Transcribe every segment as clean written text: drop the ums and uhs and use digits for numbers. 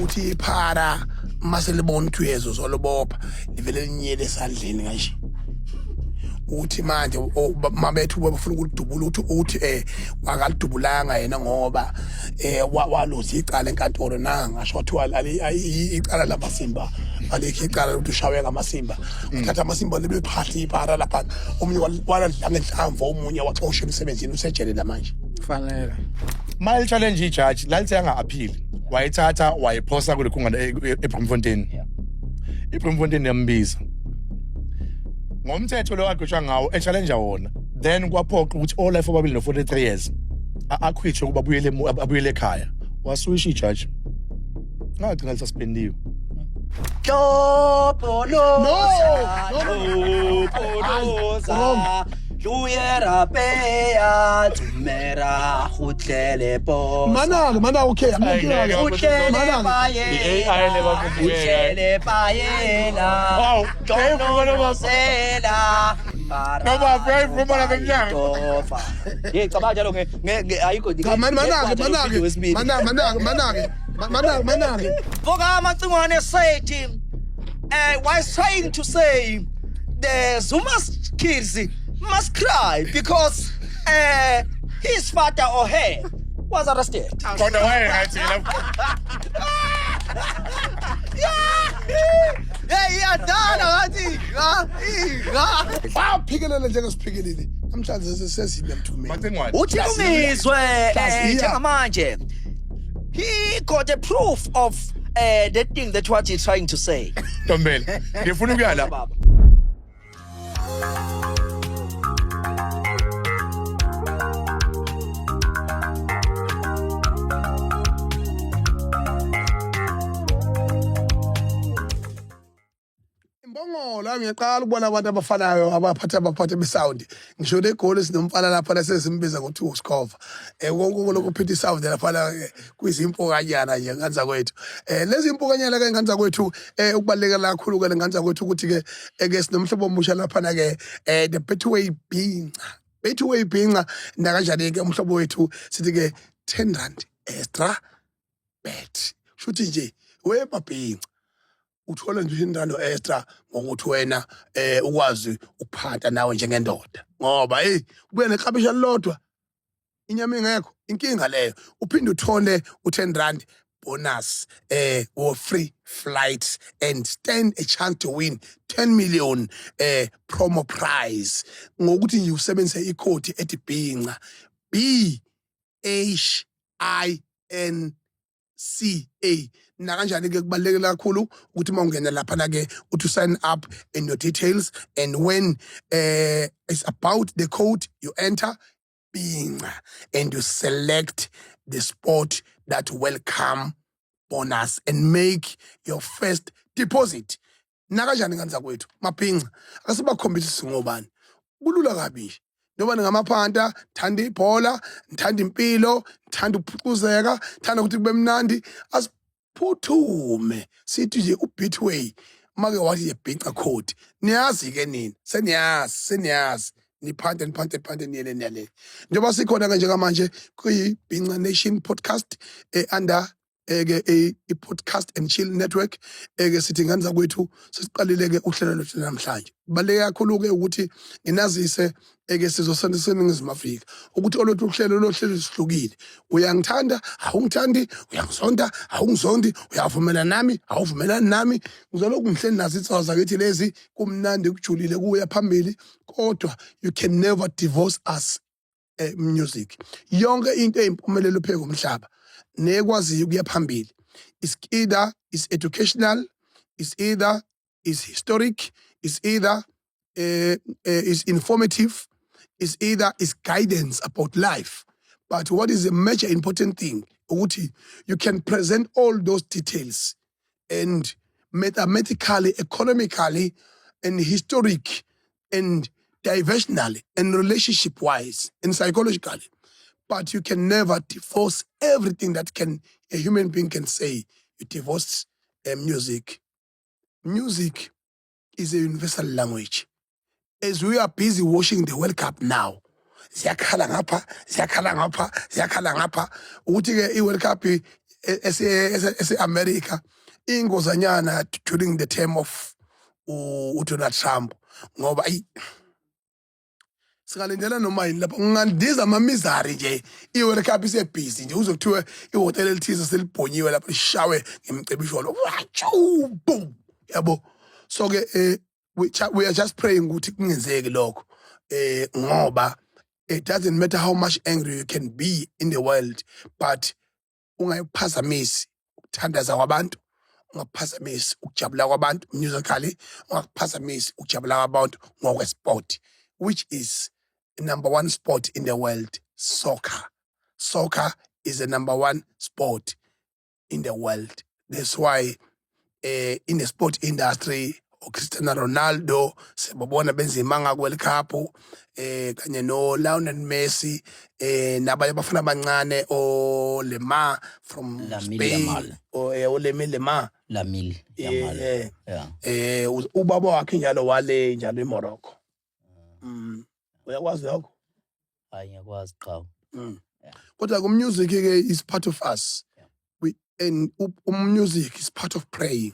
uthi iphara mase libona ukuthi uyezo zolobopha livele linyele esandleni kanje uthi manje mabethu bafuna ukudubula uthi wakalidubulanga yena ngoba waluza icala enkantolo ngasho wathi icala lamasimba alekho icala ukuthi ushawe ngamasimba uthatha amasimba lebephahla iphara lapha omunye waladlanga enhlamvu omunye waxoshela emsebenzini usejele namanje kufanele mali challenge ijudge lalithenga appeal wayithatha wayiphosa kule khungana eBloemfontein iBloemfontein yambiza ngomthetho lo agqishwa ngawo challenge wona then kwaphoqa ukuthi all life ababili no 43 years akhwithe kuba abuyele ekhaya waswisha ijudge ngagcina lisuspendiwe Luyera peya tumera hutlele po mana okay hutlele payela wow sela Noma very from one of them young. Ye cabanga njalo ayikho manake Voka amacingwane sethi was trying to say the Zuma's kids must cry because his father or her was arrested. Kodwa wayengathina. Iyadala ngathi waphikelele njengesiphikelile namhlanje sesizime mthumeni Macingwane. uthi ungizwe njengamanje he got a proof of the thing that what he's trying to say. Ntombela, ngifuna ukuya la. Baba. Imbongola ngiqala ukubona abantu abafanayo abaphatha besound ngisho legoli sinomfana lapha lasesimbiza ngokuthi uScover konke lokuphethe isound lapha kuyizimpokanyana nje nganza kwethu lezi impokanyana ke nganza kwethu ukubaleka kakhulu ke nganza kwethu ukuthi ke sinomhlobo omusha lapha na ke the Betway Binga nakanjani ke umhlobo wethu sithi ke 10 rand extra bet shuthi nje webabhinga uthola nje indalo extra ngokuthi wena ukwazi ukuphatha nawe njengendoda ngoba kubuye neqabisha lodwa inyama ingekho inkinga leyo uphinde uthole u10 rand bonus or free flights and stand a chance to win 10 million promo prize ngokuthi nje usebenzise icode ethi BHINCA BHINCA na kanjani ke kubaleke kakhulu ukuthi mawungena lapha na ke uthi sign up and your details and when it's about the code you enter BHINCA and you select the sport that welcome bonus and make your first deposit na kanjani kanza kwethu mabhinqa akasibakhombisa singobani kulula kabi njengoba ngamaphanda thanda ibhola ngithanda impilo ngithanda ukuphucuzeka ngithanda ukuthi kube mnandi phuthume sithi nje uBetway make wathi yebhinqa code niyazi ke nini seniyazi niphande niyele njengoba sikhona ke njengamanje kuyiBhinqa Nation podcast under ke podcast and chill network ke sithi nganza kwethu sesiqalile ke uhlelo lwethu namhlanje baleke kakhulu ke ukuthi nginazise ke sizosandisa eNingizimu Afrika ukuthi olwethu uhlelo lohlelo sihlukile uyangithanda awungithandi uyangizonda awungizondi uyavumela nami awuvumelani nami ngizoloku ngihleli nazo itsaza kethi lezi kumnandi kujulile kuya phambili kodwa you can never divorce us music yonke into eyimpumelelo pheko umhlaba nekwaziyo ukuya phambili is either is educational is either is historic is either is informative is either is guidance about life but what is a major important thing ukuthi you can present all those details and mathematically economically and historic and diversionally and relationship wise and psychologically but you can never divorce everything that a human being can say. You divorce music. Music is a universal language. As we are busy watching the World Cup now, ziyakhala ngapha. Ukuthi ke iWorld Cup ese-America ingozanyana during the term of uDonald Trump ngoba singalindela noma yini lapha ungandiza amamizari nje iWorld Cup isebhizi nje uzokuthiwa ihotel elithize selibhonyiwe lapha lishawe ngemcebisholo wachu boom yabo so ke we are just praying ukuthi kungenzeki lokho ngoba it doesn't matter how much angry you can be in the world but ungayiphazamisi ukuthandaza kwabantu ungaphazamisi ukujabula kwabantu musically ungaphazamisi ukujabula kwabantu ngokwesport which is number one sport in the world, soccer. Soccer is the number one sport in the world. That's why in the sport industry, Cristiano Ronaldo, sebabona benzima ngakweL Cup, kanye no Lionel Messi, nabanye abafana abancane Lemar from Spain, Lemar. Lamil Yamal. Yeah. Ubaba wakhe njalo wale njalo eMorocco. Uyakwazi lokho? Hayi ngiyakwazi cha. Kodwa music ke is part of us. And music is part of praying.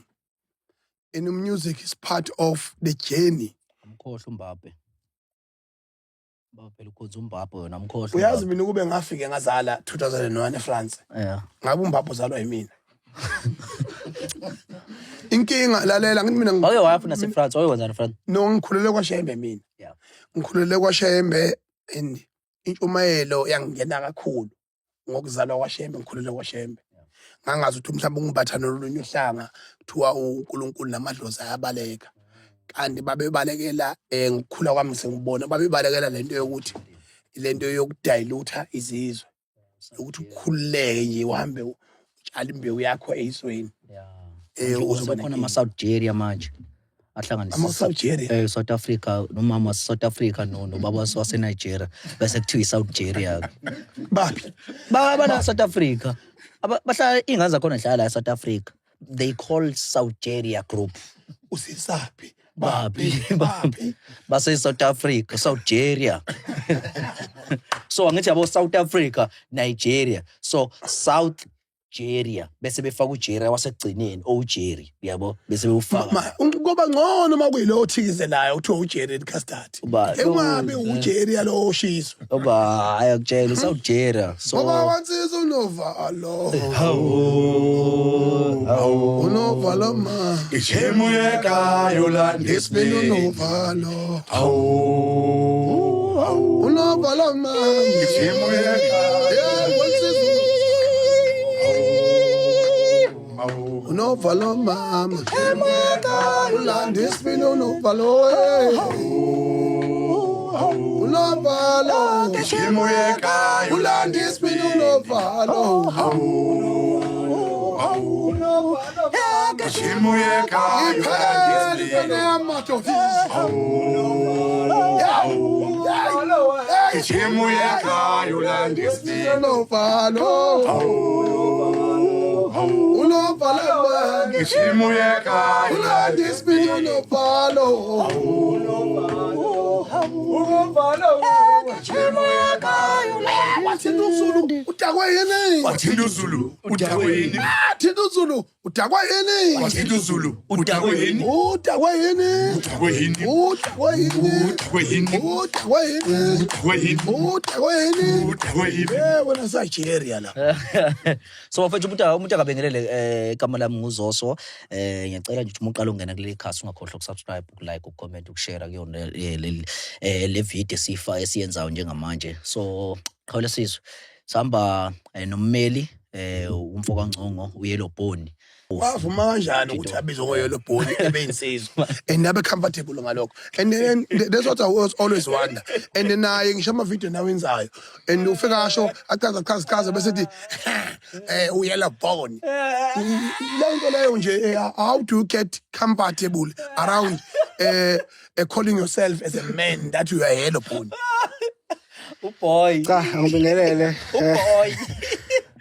And music is part of the journey. Amkhohle uMbappe. Mbappe ukhonza uMbappe wena amkhohle. Uyazi mina kube ngafike ngazala 2001 eFrance. Yeah. Ngabe uMbappe uzalwa yimina. Inkinga lalela ngithi mina Awake wafuna seFrance, awake wenzani eFrance? no ngikhulele kwaShembe mina. Yeah. Ngikhulele kwaShembe and intshumayelo yangena kakhulu ngokuzalwa kwaShembe ngikhulele kwaShembe. Ngangazi ukuthi mhlawumbe ungibathana nolunye uhlanga kuthiwa uNkulunkulu namadlozi ayabaleka. Kanti babebalekela ngikhula kwami sengibona babebalekela lento yokuthi lento yokudilutha izizwe. Ukuthi ukukhululeke nje uhambe utshala imbewu yakho ezweni. Yeah. Uzoba khona ama-South manje. Ahlanganisa South Africa nomama wa South Africa nobaba wase Nigeria bese kuthiwa iSouth Bapi baba South Africa bahlala ingazi khona hlala la eSouth Africa they call South group usisaphi bapi base South Africa South so angithi yabo South Africa Nigeria so South bese befaka uJerry wasegcineni oJerry yabo bese bewufaka ngoba ngcono makuyilo othikizelayo uthiwa uJerry Custard engabe uJerry yalo oshiso oba ayakutshela uSouth so ngoba wansizwa unovalo unovalo ma Ichemuyeka Yolanda isibini unovalo unovalo ma Ichemuyeka unovalo mama ulanda isibini unovalo unovalo Ichemuyeka ulanda isibini unovalo Ichemuyeka iphele amadoda Ichemuyeka Yolanda unovalo unovalo Ichemuyeka ulanda isibini unovalo wathinta uZulu udakwe yini Wathinta uZulu udakwe yini wathinta uZulu udakwe yini Wathinta uZulu udakwe yini udakwe yini udakwe yini udakwe yini udakwe yini udakwe yini udakwe yini udakwe yini udakwe yini wena Nigeria la so mfethu umuntu akabengelele igama lami nguZoso ngiyacela nje ukuthi umuntu uqala ungena kule khasi ungakhohlwa ukusubscribe ukulike ucomment ukushare kuyona le video esiyenzayo njengamanje so khawula sizwe sihamba nommeli umfoka Ngcongo uYellow Bone bavuma kanjani ukuthi abizwe ngoYellow Bone ebeyinsizwa and nabe comfortable ngalokho and then that's what I was always wonder and then naye ngisho ama video nawenzayo and ufika kasho achaza bese ethi uYellow Bone lento leyo nje how do you get comfortable around calling yourself as a man that you are Yellow Bone uboy cha ngibingelele uboy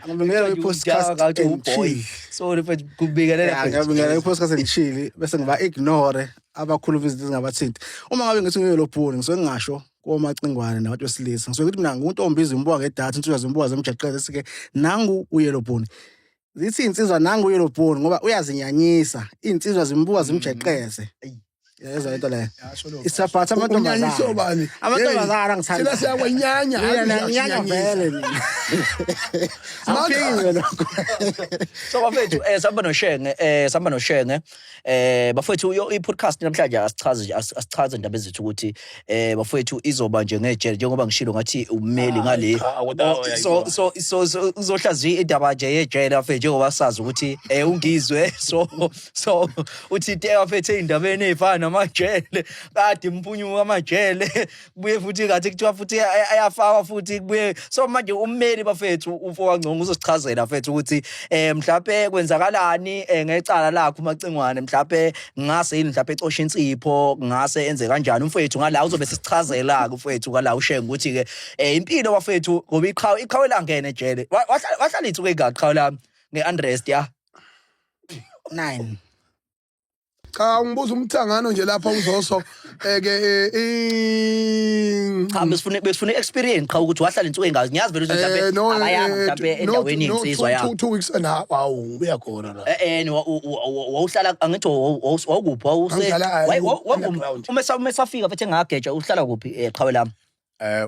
ngibingelele i-podcast uboy sorry mfethu kubingelele ngiyabingelela i-podcast engichili bese ngiba ignore abakhuluma izinto ezingabathinti uma ngabe ngithi ngiyelo phone ngisuke ngingasho komacingwane nabantu besilisa ngisuke ngithi mina ngumuntu ombizi umbuka ngedatha insizwa zimbuka zemjaqeza sike nangu uYellow Bone zithi insizwa nangu yelobhoni ngoba uyazinyanyisa insizwa zimbuka zimjeqeze yezwa into leyo isaphatha Unyanyiso amantombazana bani? amantombazana Thina ngithanda siyakwenyanya. mina ngiyanya vele mina aphikile lokho So bafethu samba noshenge bafethu i-podcast namhlanje asichaze indaba ezithi ukuthi bafethu izoba nje ngejele njengoba ngishilo ngathi ummeli ngale so uzohlaziya indaba nje yejele bafethu njengoba sazi ukuthi ungizwe so uthi bafethu indabeni ezifana namajele kade impunyuka amajele kubuye futhi ngathi kuthiwa futhi ayafaka futhi kubuye so manje ummeli bafethu uFowangcongo uzosichazela bafethu ukuthi mhlawumbe kwenzakalani ngecala lakho uMacingwane mhlawumbe ngase yini mhlawumbe ecosha insipho ngase enze kanjani umfethu ngala uzobe sesichazela ke umfethu ngala ushenga ukuthi ke impilo bafethu ngoba iqhawe langene ejele wahlala ithu ke ngaqhawe lami ngeunrest ya 9 Cha ngibuza umthangano nje lapha uzoso ke cha besifuna experience cha ukuthi wahlala insuku engazi ngiyazi vele ukuthi mhlawumbe akayanga mhlawumbe endaweni insizwa ya 2 weeks and wow ubuya khona la. wawuhlala angithi wawukuphi Ngihlala umesafika futhi engageja uhlala kuphi eqhawe lami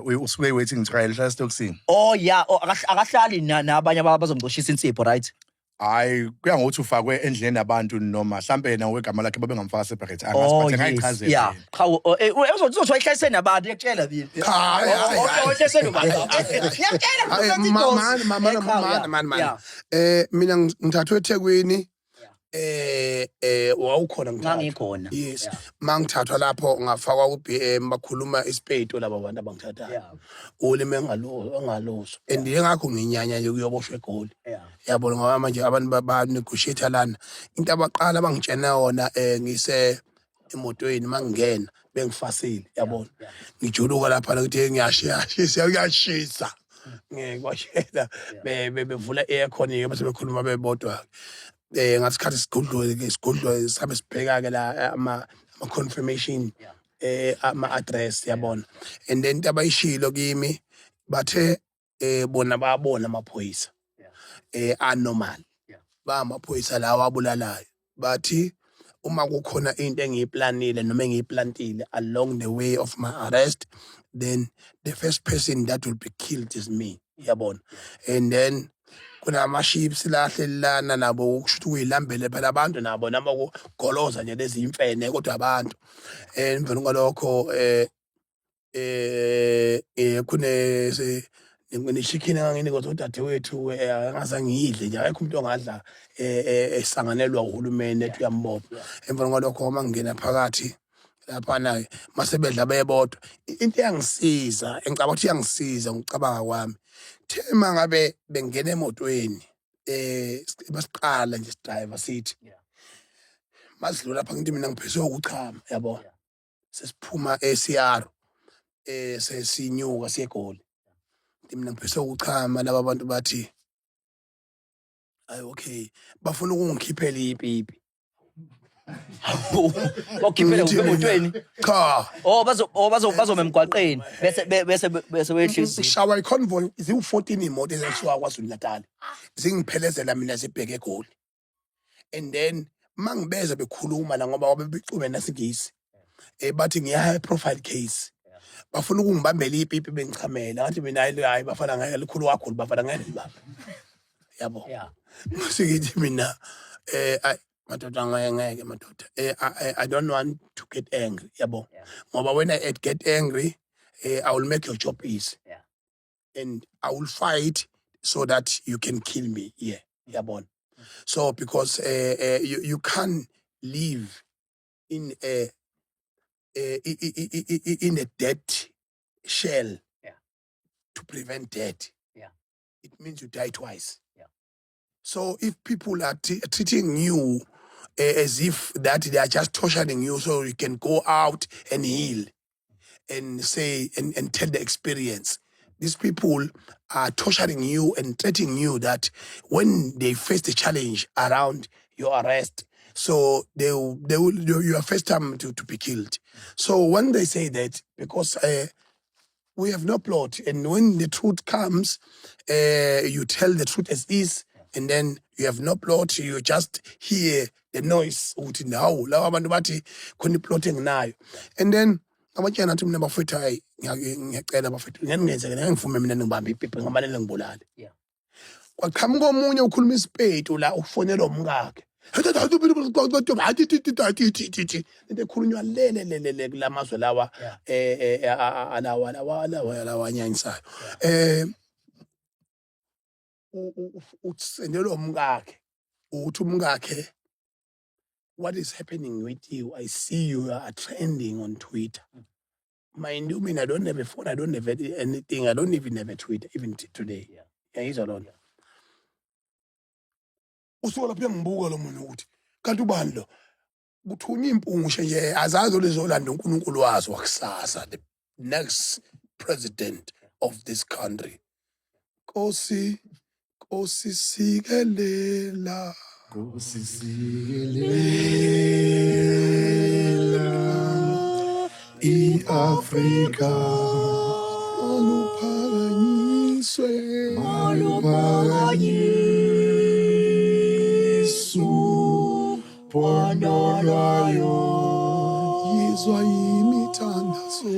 usuke waiting trial hlala Stocksini. oh yeah akahlali nabanye abazomcoshisa insipho right Hayi kuya ngokuthi ufakwe endleni nabantu noma mhlambe nawe igama lakhe babengamfaka separate oh angazi yes ngayichazela. yeah cha uzothi wayihlalise nabantu yakutshela vini wayihlalise nabantu yakutshela man. Mina ngithathwe eThekwini. Wawukhona ngangikhona yes mangithathwa lapho ngafakwa ku BM bakhuluma ispeto laba bantu abangithathayo ulime engaloso and ngakho nginyanya nje kuyoboshwe egoli yabona ngoba manje abantu ba negotiate lana into abaqala bangitshena yona ngise emotweni mangingena bengifasile yabona ngijuluka lapha ukuthi ngiyashisa ngikwashela bevula aircon bese bekhuluma bebodwa ngasikhathi isigudlo sabe sibheka ke la ama confirmation ama address yabona and then abayishilo kimi bathe bona bayabona amaphoyisa anormal ba amaphoyisa lawa abulalayo bathi uma kukhona into engiyiplanile noma engiyiplantile along the way of my arrest then the first person that will be killed is me yabona and then kuna ama-ships lahlelana nabo ukushuthi kuyilambele phela abantu nabo nama ukugoloza nje lezi imfene kodwa abantu emveni kwalokho chicken anganginika udadewethu angazange ngidle nje akekho umuntu ongadla esanganelwa uhulumeni ethi uyambopha emveni kwalokho uma ngingena phakathi laphana mase bedla bebodwa into yangisiza engicabanga ukuthi yangisiza ngicabanga kwami thema ngabe bengena emotweni basiqala nje driver sithi masidlula lapha ngithi mina ngiphethwe ukuchama yabo sesiphuma eCR sesinyuka siyeGoli ngithi mina ngiphethwe ukuchama laba bantu bathi ay okay bafuna ukungikhiphela ipipi bakhiphela emotweni cha bazoma emgwaqeni bese wehlisa shawa iconvoy ziwu14 imoto ezishiwa kwaZulu Natal zingiphelezela mina sibheke eGoli and then mangibeza bekhuluma la ngoba babexube nasingisi bathi ngiya high profile case bafuna ukungibambela ipipi bengichamela ngathi mina hayi bafana ngeke likhulu kakhulu bafana ngeke libamba yabo sikithi mina madoda ngeke madoda I don't want to get angry yabo ngoba when I get angry I will make your job easy and I will fight so that you can kill me yabona so because you can't live in a dead shell to prevent death it means you die twice so if people are treating you as if that they are just torturing you so you can go out and heal and say and tell the experience. These people are torturing you and threatening you that when they face the challenge around your arrest, so they will your first time to be killed. So when they say that, because we have no plot, and when the truth comes, you tell the truth as is, and then you have no plot, you just hear the noise ukuthi nawo lawa abantu bathi khona iplot enginayo, and then abatshela nathi mina bafethu hayi ngiyacela bafethu ngiyenzeke ngivume mina ngibambe ipipi ngamanele ngibulale. Yeah. Kwaqhamuka omunye ukhuluma isipetu la ufonela umkakhe lento ekhulunywa lele kulamazwe lawa lawa anyanyisayo utsendelwa umkakhe uthi umkakhe, what is happening with you? I see you are trending on Twitter. Mind you, I don't have a phone, I don't have anything, I don't even have a Twitter, even today. Yeah, he's alone. Usuka lapha ngibuka lo muntu ukuthi kanti ubani lo kuthunya impungushe nje azazi olezolanda uNkulunkulu wazo wakusasa, the next president of this country. Nkosi sikelela i-Afrika phondo lwayo yizwa imithandazo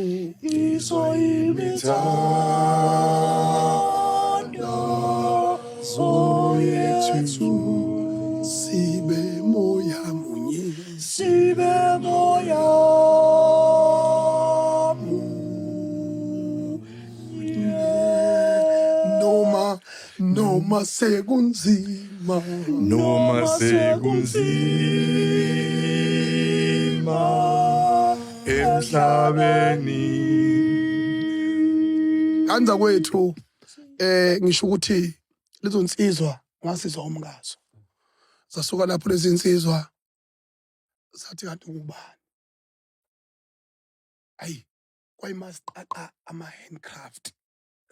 yethu sibe moya munye noma sekunzima emhlabeni. kanza kwethu ngisho ukuthi lezo nsizwa ngasizwa umngazo zasuka lapho lezi nsizwa zathi kanti ngubani, ayi kwayimasiqaqa ama-handcraft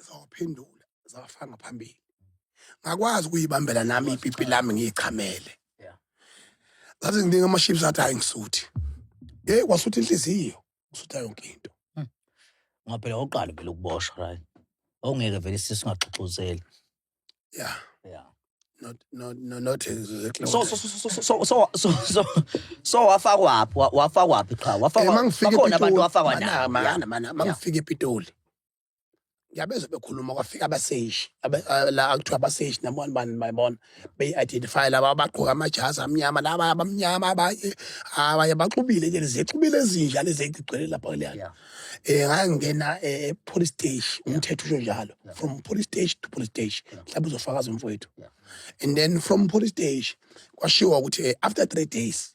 zawaphendula zawafaka phambili, ngakwazi ukuyibambela nami ipipi lami ngiyichamele. Zathi ngidinga ama-chips athi hayi ngisuthi kwasuthi inhliziyo usutha yonke into. Ngaphela oqala vele ukuboshwa, right? Ongeke vele singaxoxozeli. Yeah, Yeah. not exactly. So wafakwaphi cha? Bakhona abantu wafakwa nabo. Mangifika ePitoli ngiyabezwa bekhuluma kwafika abaseshi la akuthiwa abaseshi nabona bani bayibona be-identify laba abagqoka amajazi amnyama laba abamnyama abanye baxubile nje lezixubile ezinja lezigcwele lapha kuleyana. Ngangena police station, umthetho usho njalo, from police station to police station mhlawumbe uzofakaza umfowethu, and then from police station kwashiwa ukuthi after 3 days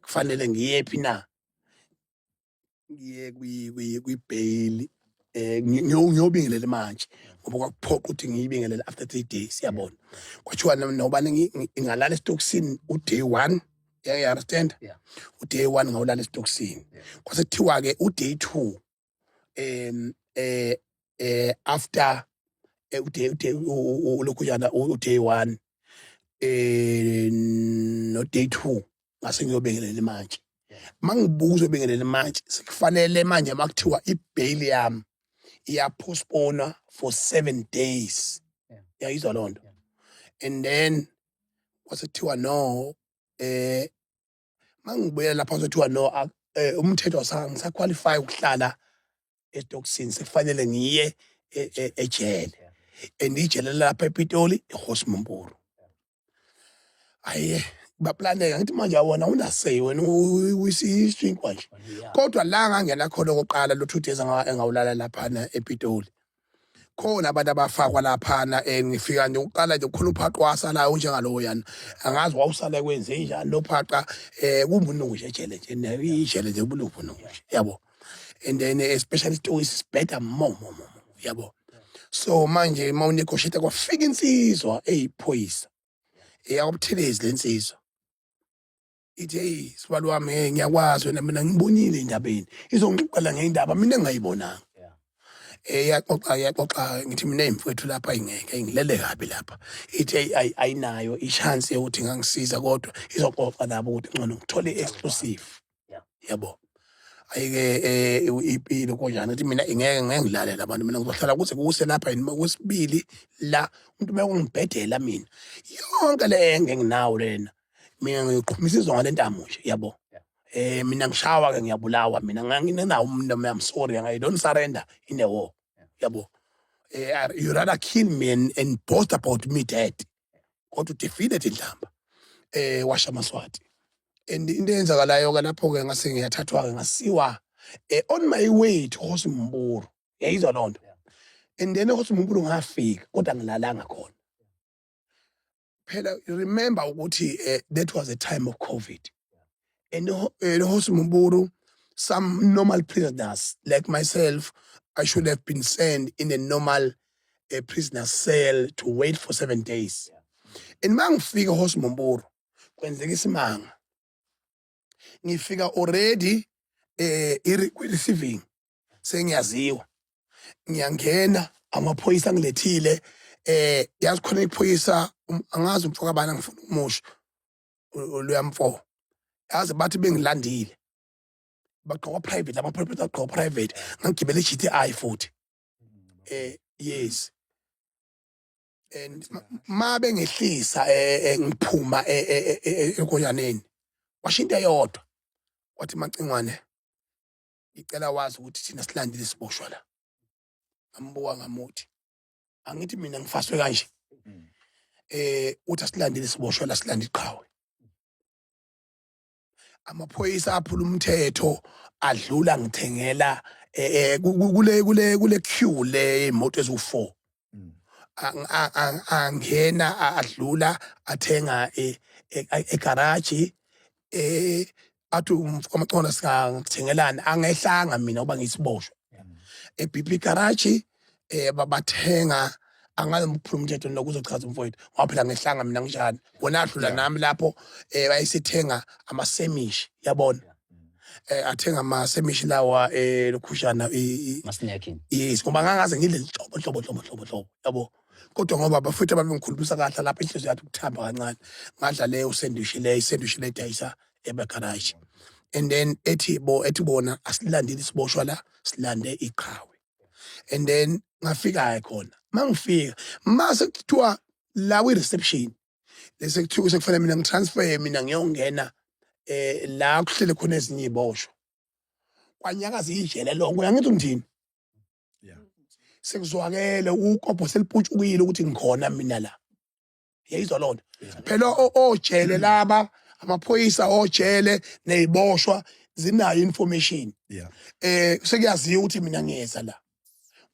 kufanele ngiyephi na ngiye kwi-bail ngiyobingelela manje ngoba kwakuphoqa ukuthi ngiyibingelele after 3 days, yabona. Kwathiwa nobani ngingalala esitokisini uday 1, you understand? Uday 1 ngawulala esitokisini. Kwase kuthiwa-ke uday 2 after ulokhujana uday 1 no day 2 ngase ngiyobingelela manje. Mangibuza ubingelela manje sikufanele manje makuthiwa ibail yami iyapostpone for 7 days. Yayizwa lonto. And then kwasethiwa no mangibuya lapha kwathiwa no umthetho ngisaqualify ukuhlala esitokisini sekufanele ngiye ejele, and ijele lapha ePitoli eHosmompuru. Aye baplaneka ngithi manje awona unasay wena uyisinkwa nje, kodwa la ngangena khona oqala lo 2 days engawulala lapha ePitoli khona abantu abafakwa lapha ngifika nje uqala nje ukhona uphaqwasa la unjengalowo yana angazi wawusala kwenze njani lo phaqa kumbunungu nje ejele nje ijele nje ubulungu nje, yabo. And then especially stories is better more yabo. So manje mawunegotiate kwafika insizwa eyiphoyisa eyakubuthelezi lensizwa ithi hey sibali wami ngiyakwazi wena mina ngibonile indabeni izongixoxela ngeindaba mina engayibonanga. Yaxoxa ngithi mina imfowethu lapha ingeke ngilele kabi lapha, ithi ayinayo ichance yokuthi ngangisiza kodwa izoxoxa nabo ukuthi ngcono ngithole exclusive, yabo. ayike ipilo konjani ukuthi mina ngeke ngilalela abantu mina ngizohlala kuze kuse lapha yini kwesibili la umuntu mayongibhedela mina yonke le ngenginawo lena mina ngiqhumisizwa ngalentamo nje yabo mina ngishawa ke ngiyabulawa mina nganginawo umuntu I'm sorry I don't surrender in the war yabo you rather kill me and boast about me dead kodwa defeated indlamba washa maswati and into eyenzakalayo ke lapho ke ngase ngiyathathwa ke ngasiwa on my way to Hosimburu yayizwa lonto and then Hosimburu ngafika kodwa ngilalanga khona phela remember ukuthi that was a time of COVID and Hosimburu some normal prisoners like myself I should have been sent in a normal prisoner cell to wait for 7 days and mangifika Hosimburu kwenzeka isimanga ngifika already receiving sengiyaziwa ngiyangena amaphoyisa angilethile yazi khona iphoyisa angazi umfoka abana ngifuna umusho luyamfo yazi bathi bengilandile baqhawa private ama-private aqhawa private ngangigibele i-GTI futhi yes and ma bengehlisa ngiphuma ekonyaneni washinto eyodwa wathi Macingwane icela wazi ukuthi thina silandile siboshwa la ngambuka ngamuthi angithi mina ngifaswe kanje uthi asilandile siboshwa la silanda iqhawe amaphoyisa aphula umthetho adlula ngithengela kule queue le imoto ezu4 angena adlula athenga egarage athi umfomaqona singakuthengelana angehlanga mina uba ngisiboshwe eBP garage babathenga angazi umphula umthetho nokuzochaza umfowethu ngoba phela ngehlanga mina nginjani wona adlula nami lapho bayisithenga amasemishi yabona athenga amasemishi lawa lokhushana Masnacking. yes ngoba ngangaze ngidle hlobo yabo kodwa ngoba bafethu babengikhulupisa kahle lapha inhliziyo yathi ukuthamba kancane ngadla le usandwich le dayisa ebegarage and then ethi bona asilandile isiboshwa la silande iqhawe and then ngafika khona mangifika mase kuthiwa la kwi reception lese kuthiwa sekufanele mina ngitransfer mina ngiyongena la kuhlele khona ezinye iboshwa kwanyakaza ijele lonke uyangithi ngithini sekuzwakele ukopho seliputshukile ukuthi ngikhona mina la yayizwa lonto phela ojele laba amaphoyisa ojele neziboshwa zinayo information sekuyaziwa ukuthi mina ngiyeza la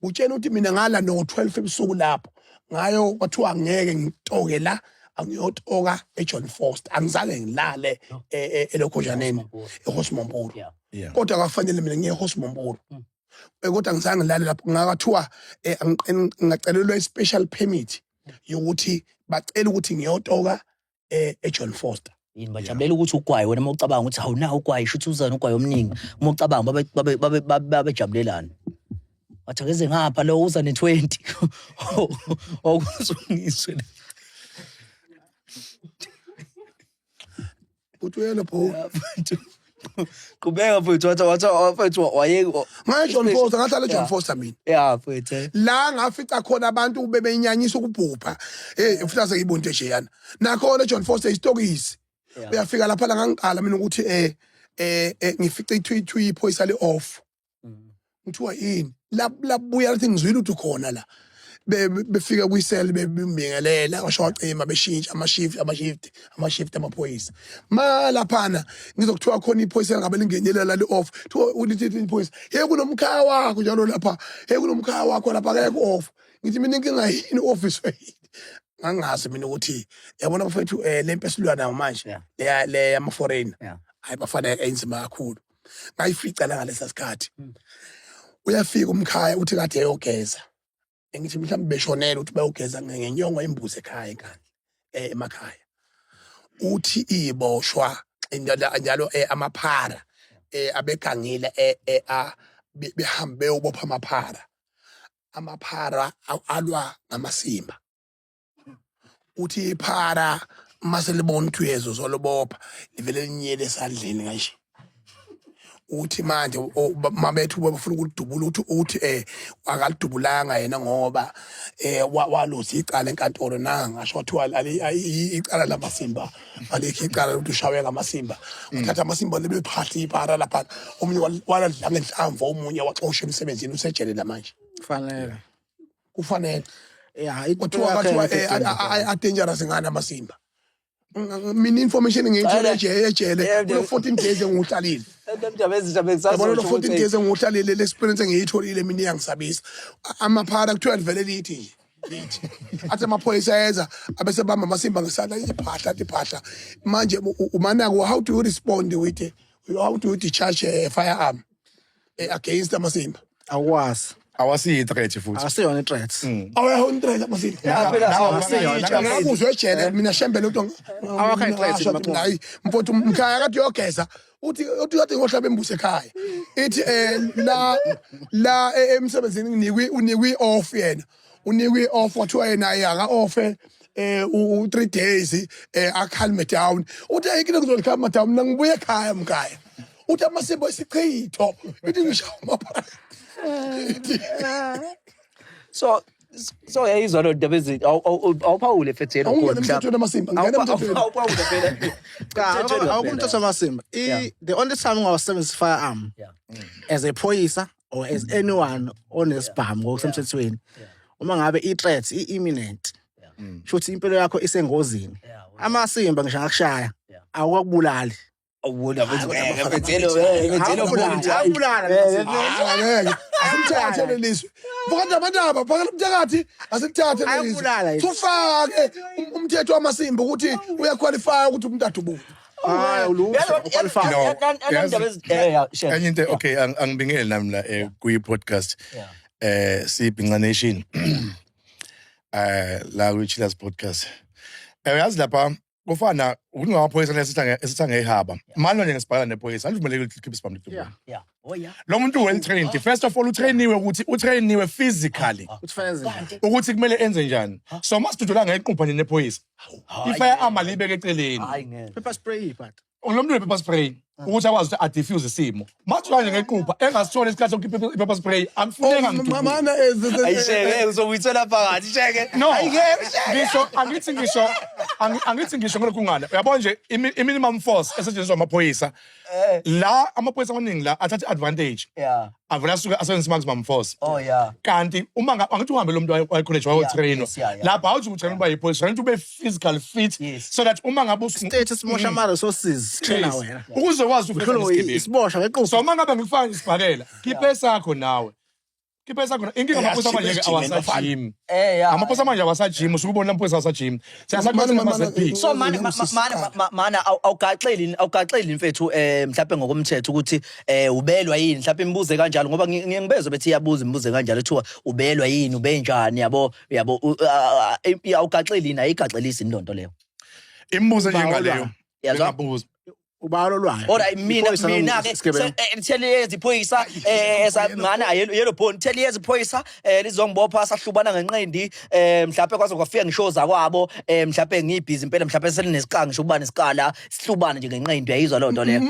utshela ukuthi mina ngala no12 ebusuku lapho ngayo kwathiwa ngeke ngitoke la angiyotoka eJohn Foster angizange ngilale elokhojaneni eHosimburu kodwa akafanele mina ngiye eHosimburu kodwa ngizange ngilale lapho ngakathiwa ngacelelwa i-special permit yokuthi bacela ukuthi ngiyotoka eJohn Foster yini bajabulela ukuthi ugwayi wena uma ucabanga ukuthi awunawo ugwayi shuthi uzana ugwayi omningi uma ucabanga babejabulelana wathi akeze ngapha lo uza ne20 okuzungizwe uthi uyena pho kubeka mfethu wathi wayeke ngaJohn Foster ngahlala eJohn Foster mina mfethu la ngafica khona abantu bebenyanyisa ukubhubha futhi aseyibonto nje yana nakhona eJohn Foster isitokisi uyafika lapha la ngangiqala mina ukuthi ngifica i-tweet iphoyisa le off ngithiwa yini labuya lathi ngizwile ukuthi khona la befika kwiseli bebingelela basho wacima beshintsha ama-shift amaphoyisa malaphana ngizokuthiwa khona iphoyisa ngabe lingenelela le off kuthiwa ulithi iphoyisa kunomkhaya wakho njalo lapha kunomkhaya wakho lapha akekho off ngithi mina inkinga yini office yini ngangazi mina ukuthi yabona bafethu le mpesilwa nayo manje le yama foreigner hayi bafana enzima kakhulu ngayifica la ngalesa sikhathi uyafika umkhaya uthi kade eyogeza engithi mhlawumbe beshonela ukuthi bayogeza ngenyongo imbuzi ekhaya enkani emakhaya uthi iboshwa njalo amaphara abegangile behambe ubopha amaphara alwa ngamasimba uthi iphara mase libona ukuthi uyezo zolobopha livele linyele esandleni kanje uthi manje mabethu bafuna ukudubula uthi akalidubulanga yena ngoba waluza icala enkantolo nanga ngasho kuthiwa icala lamasimba alikho icala ukuthi ushaweka amasimba uthatha amasimba lebe phahla ibhara lapha omunye waladla ngenhlamvu omunye waxosha emsebenzini usejele lamanje kufanele kuthiwa dangerous ngana amasimba mina information ngiyithola ejele kulo 14 days engihlalile yabona lo 14 days engihlalile le experience ngiyitholile mina iyangisabisa amaphara kuthiwa livele lithi athi amaphoyisa eza abese bamba amasimba ngesandla iphahla manje umanako how do you respond with how do you discharge a firearm against amasimba awasiyi threat futhi asiyona threat awayona threat amasimba ngakuzwe ejele mina shembele ukuthi awakha threat hayi mfowethu mkhaya kade uyogeza uthi kade ngohlaba embuse ekhaya ithi la emsebenzini unikwe off yena unikwe off wathiwa yena aka off 3 days calm down uthi ayikho kuzolcalm down mina ngibuye ekhaya mkhaya uthi amasimba isichitho ithi ngishawa mapha so yayizwa lo ndaba ezinto awuphawule fethela khona mthethweni amasimba ngene mthethweni awuphawule phela awukumthetho amasimba the only time I was service firearm as a phoyisa or as anyone onesibhamu ngokusemthethweni uma ngabe i-threat i-imminent shothi impilo yakho isengozini amasimba ngisho ngakushaya awukubulali asimthathele liswe phakathi abantaba phakathi umthakathi asimthathele liswe sufake umthetho wamasimba ukuthi uyaqualify ukuthi umuntu adubule enye into okay angibingele nami la kuyi podcast sibhinca nation la ku Chillers podcast yazi lapha kufana ukungamaphoyisa lesitha ngehaba manje ngesibhala nephoyisa alivumeleke ukukhipha isibhamu lo muntu well trained first of all utrainiwe physically ukuthi kumele enze njani so masidudula ngeqhubha nephoyisa ifirearm alibeke eceleni pepper spray but lo muntu pepper spray ukuthi akwazi ukuthi adifuse isimo mathula nje ngeqhubha engasithola isikhathi sokukhipha ipepper spray akufuneka mama ayisheke uzowuyithola phakathi sheke no angithi ngisho ngolokhu ngana uyabona nje i-minimum force esetshenziswa amaphoyisa la amaphoyisa amaningi la athatha advantage avela suka asebenzisa maximum force kanti uma angithi uhambe lo muntu wayecollege wayotrainwa lapha awuthi utrain uba yiphoyisa utrain ube physical fit so that uma ngabe state simosha ama resources trainer wena ukuzokwazi ukuthi isibosha ngeqhubha so uma ngabe ngikufaka isibhakela khiphe sakho nawe kipesa khona inkinga amaphoyisa manje awasajim amaphoyisa manje awasajim usukubona amaphoyisa awasajim siyasakwenza ama-ZP so mana awugaxeli mfethu mhlawumbe ngokomthetho ukuthi ubelwa yini mhlawumbe imbuze kanjalo ngoba ngiyengibezwe bethi iyabuza imbuze kanjalo ethiwa ubelwa yini ubenjani yabo awugaxeli yini ayigaxelisi indonto leyo imbuze nje ngaleyo yabuza ubalolwayo ora mina ke tell yeziphoyisa esamana yellow bone tell yeziphoyisa lizongibopha sahlubana ngenqindi mhlawumbe kwaze kwafika ngisho zakwabo mhlawumbe ngibhizi impela mhlawumbe selinesikanga ngisho kuba nesikala sihlubana nje ngenqindi uyayizwa lo nto leyo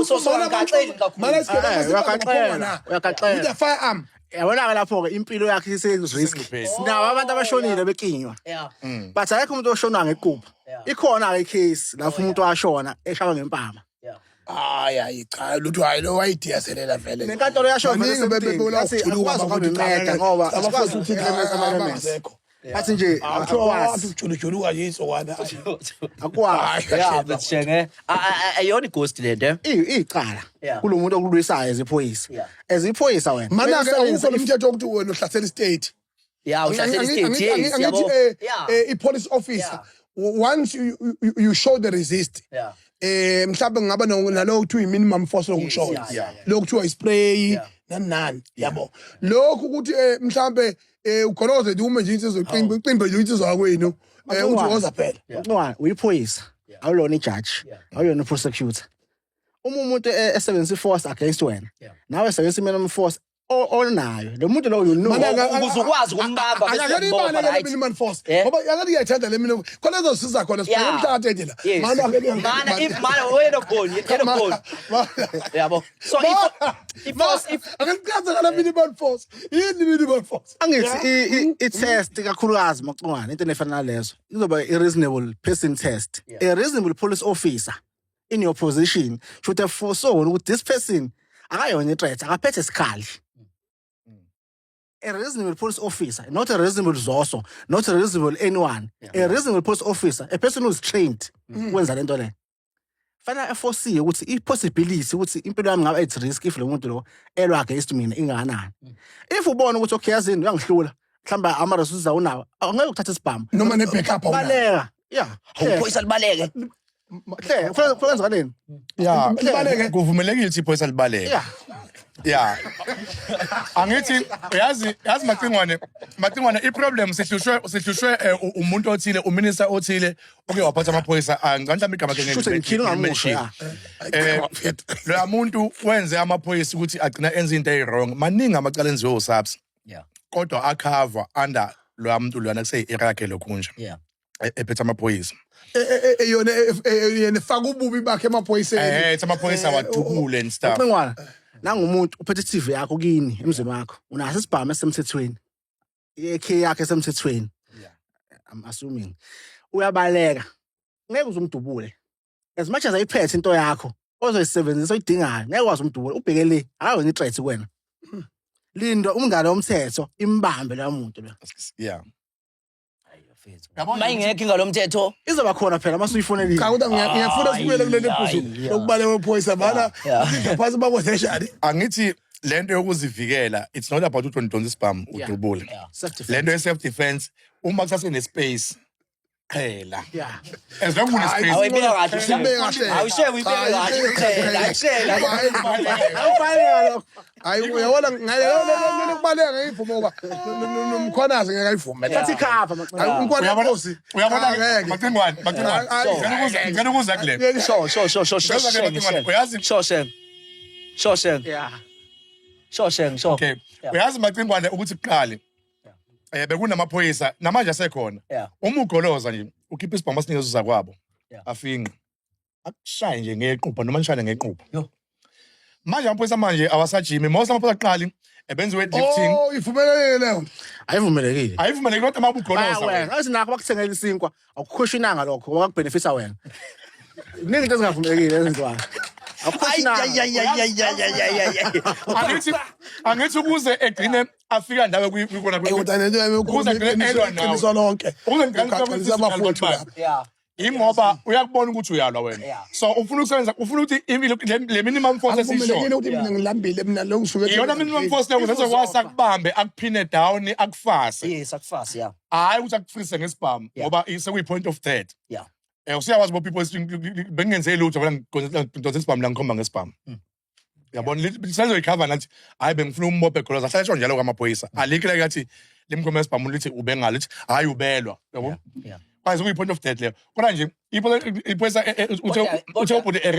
so ngakaxeli kakhulu uyakaxela the firearm yabona lapho ke impilo yakhe iserisk nawo abantu abashonile bekinywa but ayikho umuntu oshona ngeqhubha ikhona ke case lapho umuntu washona eshawa ngempama hayi cha lutho hayi lo wayidiyaselela vele nenkantolo yasho vele bebebula ukunceda ngoba abafuna ukuthi asekho athi nje akwazi ukujulujuluka yiso kwana akwazi but shenge ayona ighost lento icala kulomuntu okulwisayo eziphoyisa eziphoyisa wena mana ke awukho umthetho ukuthi wena uhlasela istate uhlasela istate yes yabo i-police officer once you show the resist mhlawumbe ngaba nalo kuthiwa i-minimum force lokushona lokhu kuthiwa ispray nani yabo lokhu ukuthi mhlawumbe ugoloze ume nje insizwe uqimbe nje insizwe yakwenu uthi woza phela no uyiphoyisa awulona ijudge awulona prosecutor umuntu esebenzisa force against wena nawe esebenzisa minimum force onayo lo muntu lo you know ukuze ukwazi ukumbamba bese akakho uyambopha, imali right? minimum force Yeah. ngoba yakade ngiyayithanda le minimum khona ezosiza khona sibheke Yeah. emhlakathe la Yes. Mana if mana wena khona yena khona yabo so if akakaze ngala minimum force yini minimum force angithi i-test kakhulukazi Macungwane into efana nalezo izoba i-reasonable person test. A reasonable police officer in your position should have foresawn ukuthi this person akayona i-threat akaphethe isikhali. A reasonable police officer, not a reasonable Zoso, not a reasonable anyone. A reasonable police officer, a person who's trained kwenza lento le. Fana eforesee ukuthi i-possibility ukuthi impilo yami ngabe at risk if lo muntu lo elwa against mina ingakanani. If ubona ukuthi okay yazini uyangihlula mhlamba ama-resources awunawo angeke ukuthatha isibhamu noma ne-backup awunayo. baleka yeah Uphoyisa libaleke. hle kwenza kanini Yeah, kuvumelekile ukuthi iphoyisa libaleke. yeah Yeah. Angithi yazi Macingwane iproblem sihlushwe umuntu othile uminister othile uke waphatha amaphoyisa ngicela igama lakhe Futhi ngikhila ngamusho yeah lo muntu wenze amaphoyisa ukuthi agcina enza into ewrong maningi amacala enziwe uSAPS Yeah. kodwa akhava under lo muntu lona kuseyi yakhe lokunja Yeah. ephethe amaphoyisa yena faka ububi bakhe emaphoyiseni ethi amaphoyisa wadubule and stuff Macingwane nangumuntu uphethe TV yakho kini emzini wakho unaso isibhamu esemthethweni ikhe yakhe esemthethweni I'm assuming uyabaleka ngeke uzumdubule as much as ayiphethe into yakho ozoyisebenzisa oyidingayo ngeke wazi umdubule ubheke le akayona i-threat kuwena lindo umngane womthetho imbambe lo muntu lo yeah Mayingekho ngalomthetho. izoba khona phela mase uyifonelile Kakuthi ngiyafuna sibuyele kuleli phuzu lokubaleka kwephoyisa bana Yeah. phansi bakwetheshani angithi lento yokuzivikela it's not about ukuthi udonsa isibhamu udubule self lento defense ye self defense uma kusase nespace phela yeah as long as space Awuyibeka kahle. Sibeke kahle. Awushiye uyibeke kahle kuphela. Ayishela. awufanele lokho hayi uyabona ngale kubaleka ngiyivuma ngoba nomkhonazi ngeke ayivume thatha ikhava Macingwane umkhonazi uyabona inkosi uyabona Macingwane ngicela ukuza kule Shoshen. yeah Shoshen. okay uyazi Macingwane ukuthi kuqale bekunamaphoyisa namanje asekhona Yeah. uma ugoloza nje ukhipha isibhamu asinikeza uzakwabo Yeah. afinqe akushaye nje ngeqhubha noma nishane ngeqhubha Yo. manje amaphoyisa manje awasajimi most amaphoyisa aqali ebenza weightlifting ivumelekile leyo ayivumelekile ayivumeleki kodwa uma ugoloza wena athi nakho bakuthengela isinkwa akukhweshinanga lokho wakubhenefisa wena iningi into ezingavumelekile ezintwana angithi ukuze egcine afika ndawe kuyikona qiniswa lonke uqaqanisa amafuthu lapha Yeah. ingoba uyakubona ukuthi uyalwa wena Yeah. so ufuna ukusebenza ufuna ukuthi le minimum force akuvumelekile esisho ukuthi mina ngilambile mina lo ngisuke iyona minimum force leyo ukuthi azokwazi akubambe akuphine down akufase Yes, akufasi, yeah. hayi ukuthi akufrise ngesibhamu Yeah. ngoba sekuyi point of death Yeah. usiyawazi bo people bengenzeli lutho bona ngidonsa isibhamu la ngikhomba ngesibhamu yabona lisenzo recover nathi hayi bengifuna umbophe goloza hlale shona njalo kwamaphoyisa alikile kathi limkhomba esibhamu lithi ubengala lithi hayi ubelwa yabo Yeah. kwazi kuyi point of death leyo kodwa nje iphoyisa uthe ubudi a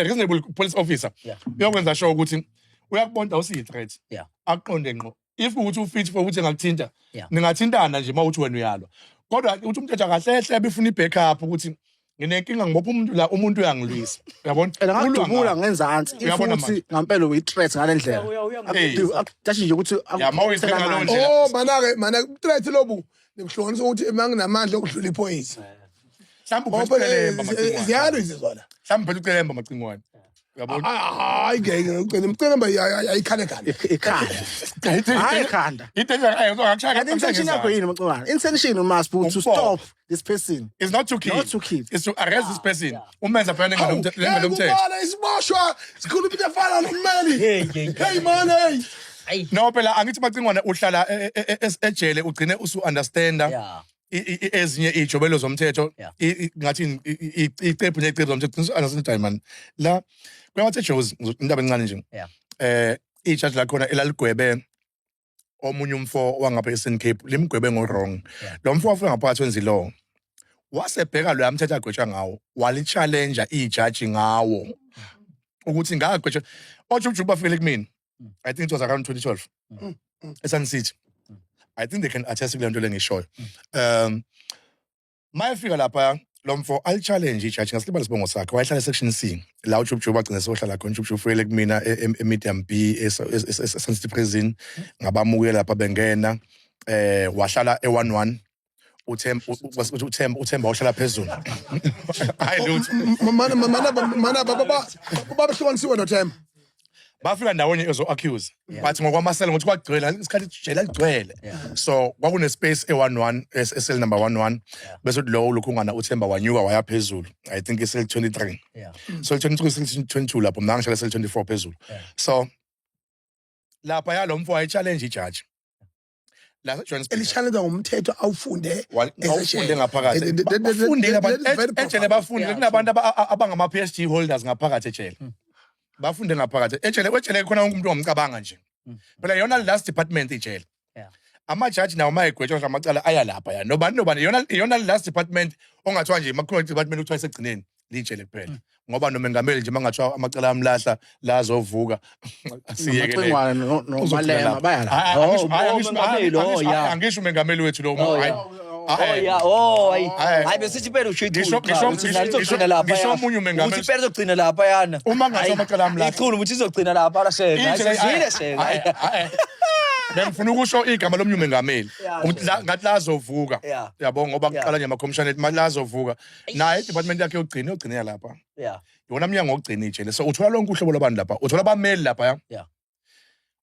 reasonable police officer Yeah. uyakwenza sure ukuthi uyakubona usiyi threat Yeah. aqonde ngqo if ukuthi ufit for ukuthi engakuthinta Yeah. ningathintana nje mawuthi wena uyalwa kodwa ukuthi umuntu kahle hle befuna ibackup ukuthi nginenkinga ngibopha umuntu la umuntu uyangilwisa uyabona ngakudubula ngenzansi Uyabona ifuthi ngampela uyi-threat ngale ndlela akudashi nje ukuthi Ya, ma uyithenga leyo ndlela. oh mana threat lobu nikuhlonisa ukuthi manginamandla okudlula iphoyisa mhlawumbe uphethe ucelemba ziyalo izizona mhlawumbe uphethe ucelemba Macingwane uyabona hayi ngeke umcelemba ayikhale khale hayi ekhanda intention intention yakho yini Macingwane intention must be to stop this person is not to kill Not to kill. it's to arrest this person umenza phela ngelomthetho kubala isiboshwa sikhuluma into efana nommeli hey man hey no phela angithi Macingwane uhlala ejele ugcine usu understanda Yeah. ezinye ijobelo zomthetho Yeah. ngathi iqephu neqephu zomthetho understand man la kwathi Jozi indaba encane nje Yeah. ijudge la khona elaligwebe omunye umfo wangapha eSouthern Cape limgwebe ngorong Yeah. lo mfo wafika ngaphakathi wenza law wasebheka lo yamthetha agwetsha ngawo wali challenge ijudge ngawo ukuthi ngagwetsha ojujuba fike kumina I think it was around 2012 eSun City. I think they can attest kule nto lengishoyo. Mayefika lapha lo mfo ali-challenge ijaji ngasilibala isibongo sakhe wayehlala section C la uJubjuba agcine sohlala khona uJubjuba ufuyele kumina eMedium B eSuncity Prison ngabamukela lapha bengena wahlala e11 uThemba wahlala phezulu hayi lutho mana baba hlukanisiwe noThemba bafika ndawonye ezo-accuse but ngokwamasela ngokuthi kwagcwele isikhathi jela ligcwele so kwakune-space e11 esel number 11 bese uthi lowo lokhungana uThemba wanyuka waya phezulu I think esel 23 so 23 sel 22 lapho mna ngihlala sel 24 phezulu so lapha yalo mfo wayi-challenge ijaji eli-challenge ngomthetho awufunde awufunde ngaphakathi ejele bafunde kunabantu abangama-PhD holders ngaphakathi ejele bafunde ngaphakathi ejele khona wonke umuntu ongamcabanga nje phela yona last department ijele amajaji nawo mayegwetshwa ngamacala aya lapha ya nobani yona last department ongathiwa nje makhona department ukuthiwa isegcineni lijele kuphela ngoba nomengameli nje mangathiwa amacala amlahla la azovuka asiyekele nomalema bayala angisho umengameli wethu lo hayi besithi phela ngisho omunye umengameli phela uzogcina lapha yana uma ngathiwa amacala amlahla ichulu ukuthi izogcina lapha asizile sheka bengifuna ukusho igama lomnye umengameli ngathi la azovuka yabo ngoba kuqala nje ama-commission ethi la azovuka naye i-department yakhe yokugcina lapha yona mnyango wokugcina ijele so uthola lonke uhlobo lwabantu lapha uthola abameli lapha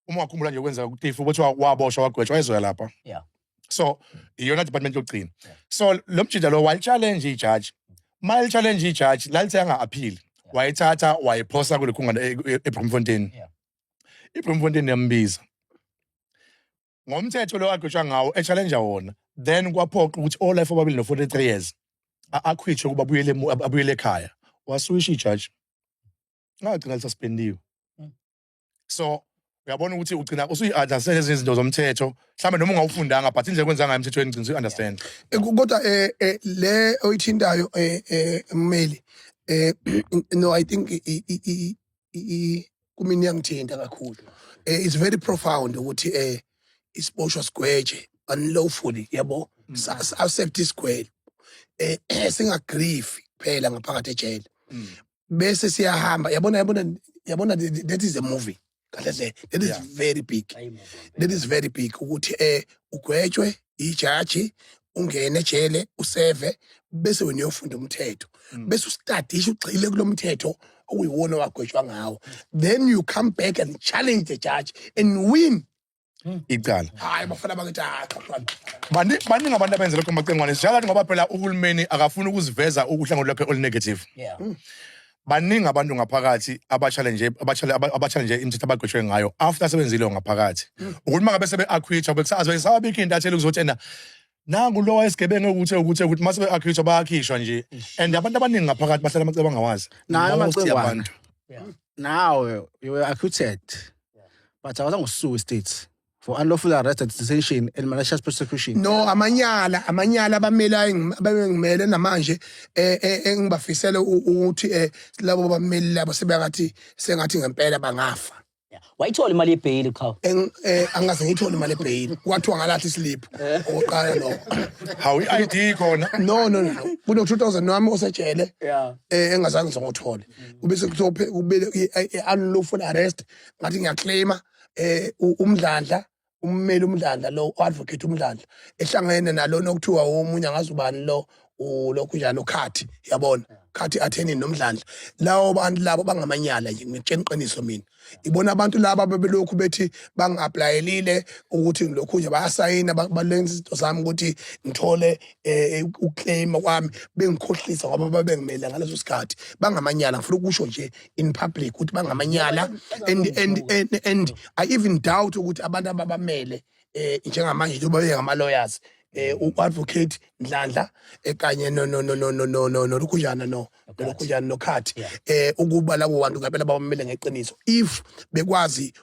uma wakhumbula nje kwenzeka kutifu ukuthi waboshwa wagwetshwa wayezoya lapha so iyona department yokugcina so lo mjida lo wayi-challenge ijaji mayili-challenge ijaji lalithe anga-aphili wayithatha wayiphosa kule khungana eBroemfontein iBroemfontein yambiza ngomthetho lo agwetshwa ngawo e-challenge wona then kwaphoqa ukuthi all-life ababili no-43 years akhwitshwe ukuba abuyele ekhaya waswisha ijaji ngagcina lisuspendiwe so uyabona ukuthi ugcina usuyi-understand ezinye izinto zomthetho mhlawumbe noma ungawufundanga but indlela kwenza ngayo emthethweni gcina usuyi-understand kodwa le oyithindayo mmeli no I think kumina iyangithinta kakhulu it's very profound ukuthi isiboshwa sigweje unlawfully yabo accept isigwele singagrieve phela ngaphakathi ejele bese siyahamba yabona that is a movie kahle that is very big ukuthi ugwetshwe ijaji ungene ejele useve bese wena uyofunda umthetho bese ustadisha ugxile kulomthetho okuyiwona wagwetshwa ngawo then you come back and challenge the judge and win icala hayi bafana bakithi baningi abantu abenza lokho macengwane sijala ngoba phela uhulumeni akafuna ukuziveza uhlangothi lwakhe olunegative baningi abantu ngaphakathi aba-challenge imithetho abagwetshwe ngayo after sebenzile ngaphakathi ukuthi mangabe sebe-acquitwa bekusababikho intatheli kuzotshena nangu lo wayesigebenge ukuthi mase be-acquitwa bayakhishwa nje and abantu abaningi ngaphakathi bahlala amacebo angawazi nayo amacengwane now you were acquitted but I was suicide for unlawful arrest and detention and malicious prosecution. No, amanyala abamela ngimele namanje engibafisela ukuthi labo bameli labo sebengathi sengathi ngempela bangafa. Wayithola imali yebail khawo. Angaze ngithola imali yebail. Kwathiwa ngalahla islip. Oqala lo. How i-ID khona? No. Kuno 2000 wami osejele. Engazange ngizongothole. Ubese kuthiwa ube unlawful arrest ngathi ngiyaclaima umdlandla ummeli umdlandla lo advocate umdlandla ehlangene nalona okuthiwa omunye angazubani lo lokhu njalo khathi yabona khathi attorney nomdlandla lawo bantu labo bangamanyala nje ngitshela iqiniso mina ibona abantu laba bebelokhu bethi bangi-applyelile ukuthi lokhu nje bayasayina balenza izinto zami ukuthi ngithole uclaim kwami bengikhohlisa ngoba babengimele ngaleso sikhathi bangamanyala ngifuna ukusho nje in public ukuthi bangamanyala and I even doubt ukuthi abantu ababamele njengamanje njengoba bengama-lawyers u-advocate Ndlandla kanye nokhunjana nokhathi ukuba labo bantu ngempela babamele ngeqiniso if bekwazi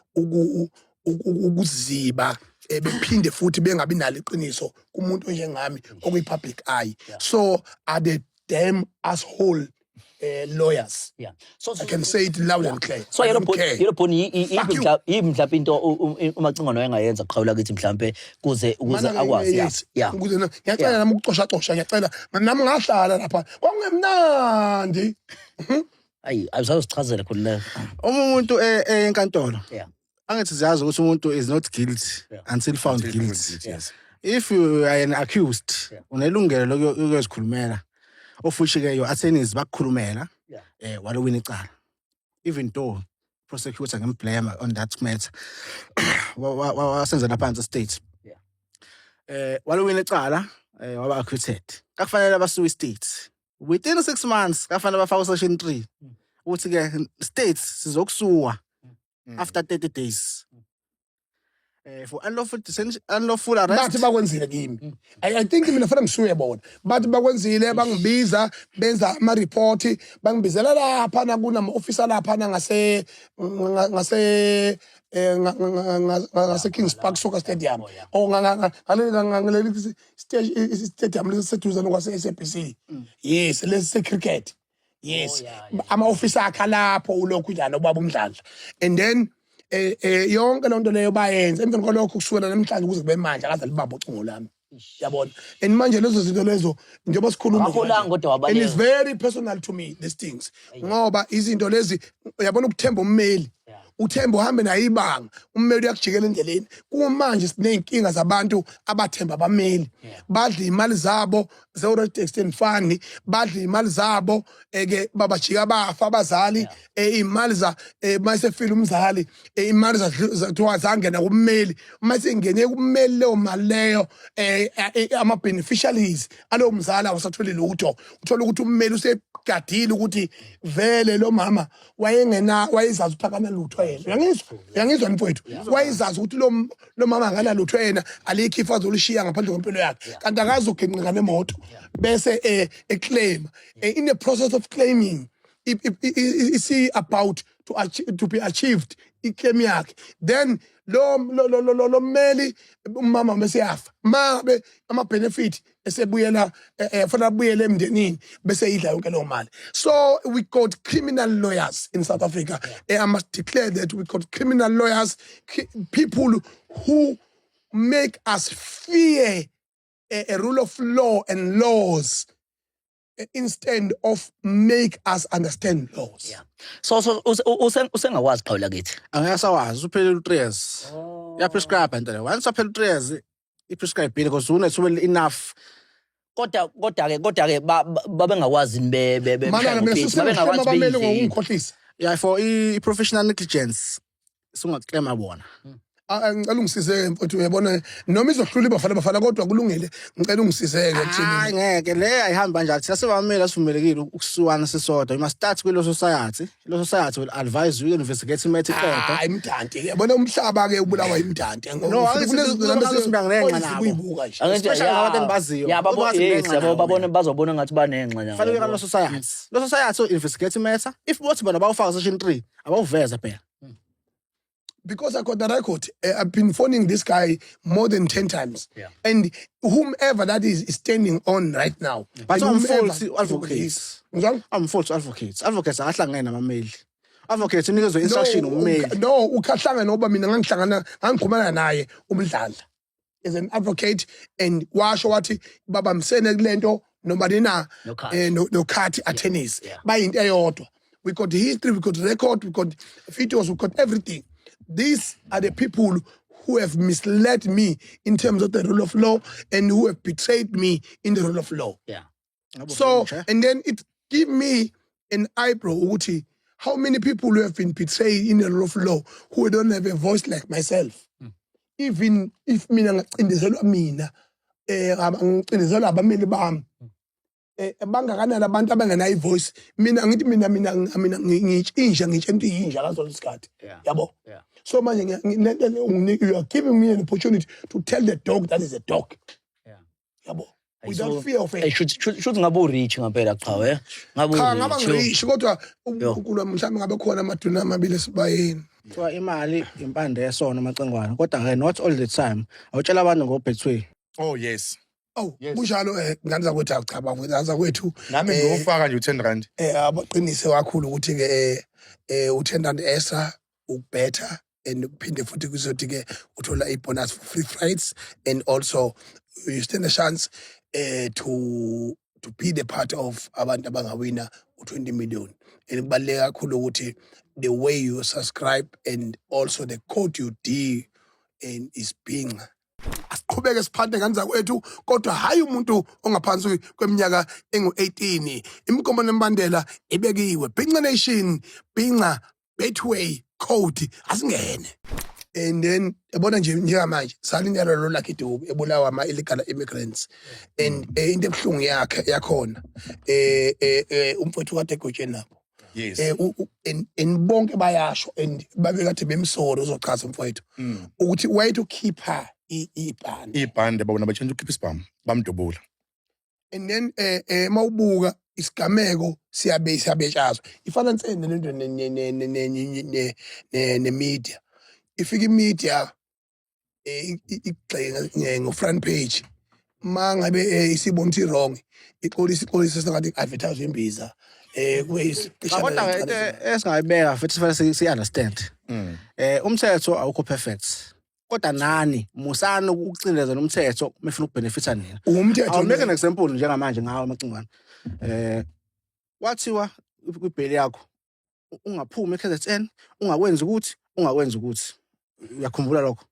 ukuziba bephinde futhi bengabi nalo iqiniso kumuntu njengami okuyi public eye so are the damn asshole lawyers. Yeah. So I can say it loud and clear. So I don't care. mhlawumbe into uMacingwane wayengayenza qhawula kithi mhlawumbe ukuze akwazi yeah. Ngiyacela nami ukuxosha ngiyacela nami ngahlala lapha kwakungemnandi. Ayi awusazichazela khona le. Umuntu enkantolo. Yeah. Angithi siyazi ukuthi umuntu is not guilty until found guilty. Yes. If you are an accused, unelungelo lokuzikhulumela. Ofuthi ke your attorneys bakukhulumela walowina icala. Even though prosecutor can blame on that matter. Wasenzela phansi state. Walowina icala waba acquitted. Akufanele abasuwe state. Within 6 months kafanele bafaka section 3. Uthi ke states sizokusuwa after 30 days. For unlawful arrest. Bathi bakwenzile kimi. I think mina fanele ngisuye bona. Bathi bakwenzile bangibiza benza ama report bangibizela lapha na kunama officer lapha na ngase Kings Park Soccer Stadium. Oh ngale stage stadium lesethuza nokwase SABC. Yes, lesi cricket. Yes. Ama officer akhalapho ulokhu njalo ubaba uMdladla. And then yonke lonto leyo bayenza emveni kwalokho kusukela namhlanje kuze kube manje akaze libaba ucingo lami yabona and manje lezo zinto lezo njengoba sikhuluma and it's very personal to me these things ngoba izinto lezi uyabona ukuthemba ummeli uthemba uhambe naye ibanga ummeli uyakujikela endleleni kumanje sineyinkinga zabantu abathemba abameli badla imali zabo ze-Road Extend Fund badla imali zabo ke babajika bafa abazali imali za mayisefile umzali imali zathiwa zangena kummeli mayisengene kummeli leyo mali leyo ama beneficiaries alowo mzali awusatholi lutho uthola ukuthi ummeli usegadile ukuthi vele lo mama wayezazi uphakana lutho yena uyangizwa mfowethu wayezazi ukuthi lo mama akana lutho yena alikhifa azolishiya ngaphandle kwempilo yakhe kanti akazi ugenqika nemoto bese claim in the process of claiming is about to be achieved iclaim yakhe then lo mmeli umama bese yafa mabe ama benefit esebuyela funa buyele emndenini bese idla yonke lo mali. So we got criminal lawyers in South Africa. I must declare that we got criminal lawyers, people who make us fear a rule of law and laws instead of make us understand laws. Yeah. So usengakwazi qhawula kithi. Angasawazi uphelele 3 years. Ya prescribe into le. Once uphele 3 years i-prescribe bill because unethuba enough. Kodwa ke babengakwazi ngokungikhohlisa. Yeah, for professional negligence singaclaim bona. Ngicela ungisize mfowethu uyabona noma izohlula bafana kodwa kulungile ngicela ungisizeke kuthini ngeke le ayihamba kanjalo thina sebamela sivumelekile ukusuwana sisodwa you must start kwelo society will advise you investigate matter kodwa imdanti yabona umhlaba ke ubulawa imdanti no especially abantu engibaziyo yabo babone bazobona ngathi banenxa nyanga fanele lo society investigate matter if both bona bawufaka section 3 abawuveza phela. Because I got the record, I've been phoning this guy more than 10 times. Yeah. And whomever that is standing on right now. But I'm false advocates. I'm false advocates. Advocates are ahlangene namameli. Advocates unikezwe instruction ummeli. No, ukhahlanga noba mina ngangihlangana ngangikhulumana naye uMdladla. Is an advocate and washo wathi baba msene kulento noma nina no khathi attorneys. Bayinto eyodwa. We got history, we got record, we got videos, we got everything. These are the people who have misled me in terms of the rule of law and who have betrayed me in the rule of law. Yeah. So, and then it give me an eyebrow, Uti, how many people who have been betrayed in the rule of law who don't have a voice like myself. Even if mina in the bangakanani abantu abangenayo ivoice mina ngithi mina ngiyinja ngiyinja ngazo lesikhathi yabo so manje you are giving me an opportunity to tell the dog that is a dog yabo without fear of it should ngabe rich ngempela cha ngabe rich kodwa uNkulunkulu mhlawumbe ngabe khona amaduna amabili esibayeni so imali impande yesona amacengwana kodwa not all the time awutshela abantu ngoBetway. Oh yes. Oh, Yes. kunjalo ngani zakwethu akucabanga ukuthi zakwethu nami ngiyofaka nje u10 abaqinise kakhulu ukuthi ke u10 extra ubetha and uphinde futhi kuzothi ke uthola ibonus for free flights and also you stand a chance to be the part of abantu abangawina u20 million. And kubaluleke kakhulu ukuthi the way you subscribe and also the code you D and is being asiqhubeke siphande ngani zakwethu kodwa hayi umuntu ongaphansi kweminyaka engu18 imigomo nemibandela ibekiwe Bhinqa Nation Bhinqa Betway code asingene and then yabona nje njengamanje salindela lo Lucky Dube ebulawa ama illegal immigrants and into ebhlungu yakhe yakhona umfowethu kade egotsheni nabo yes en bonke bayasho and babekade bemsoro uzochaza umfowethu ukuthi way to keep her ibhande babona batshenza ukhipha isibhamu bamdubula and then mawubuka isigameko siyabetshazwa ifana nsene lento ne media ifika imedia igxenga ngo-front page mangabe isibonisa wrong iqolisa sengathi advertise imbiza Kodwa into esingayibeka futhi sifanele si-understand. Umthetho awukho perfect. Kodwa nani musani ukucindezela umthetho mefuna ukubenefita nina. I'll make an example njengamanje ngawo amacingwane. Wathiwa kwibheli yakho ungaphumi eKZN, ungakwenza ukuthi uyakhumbula lokho.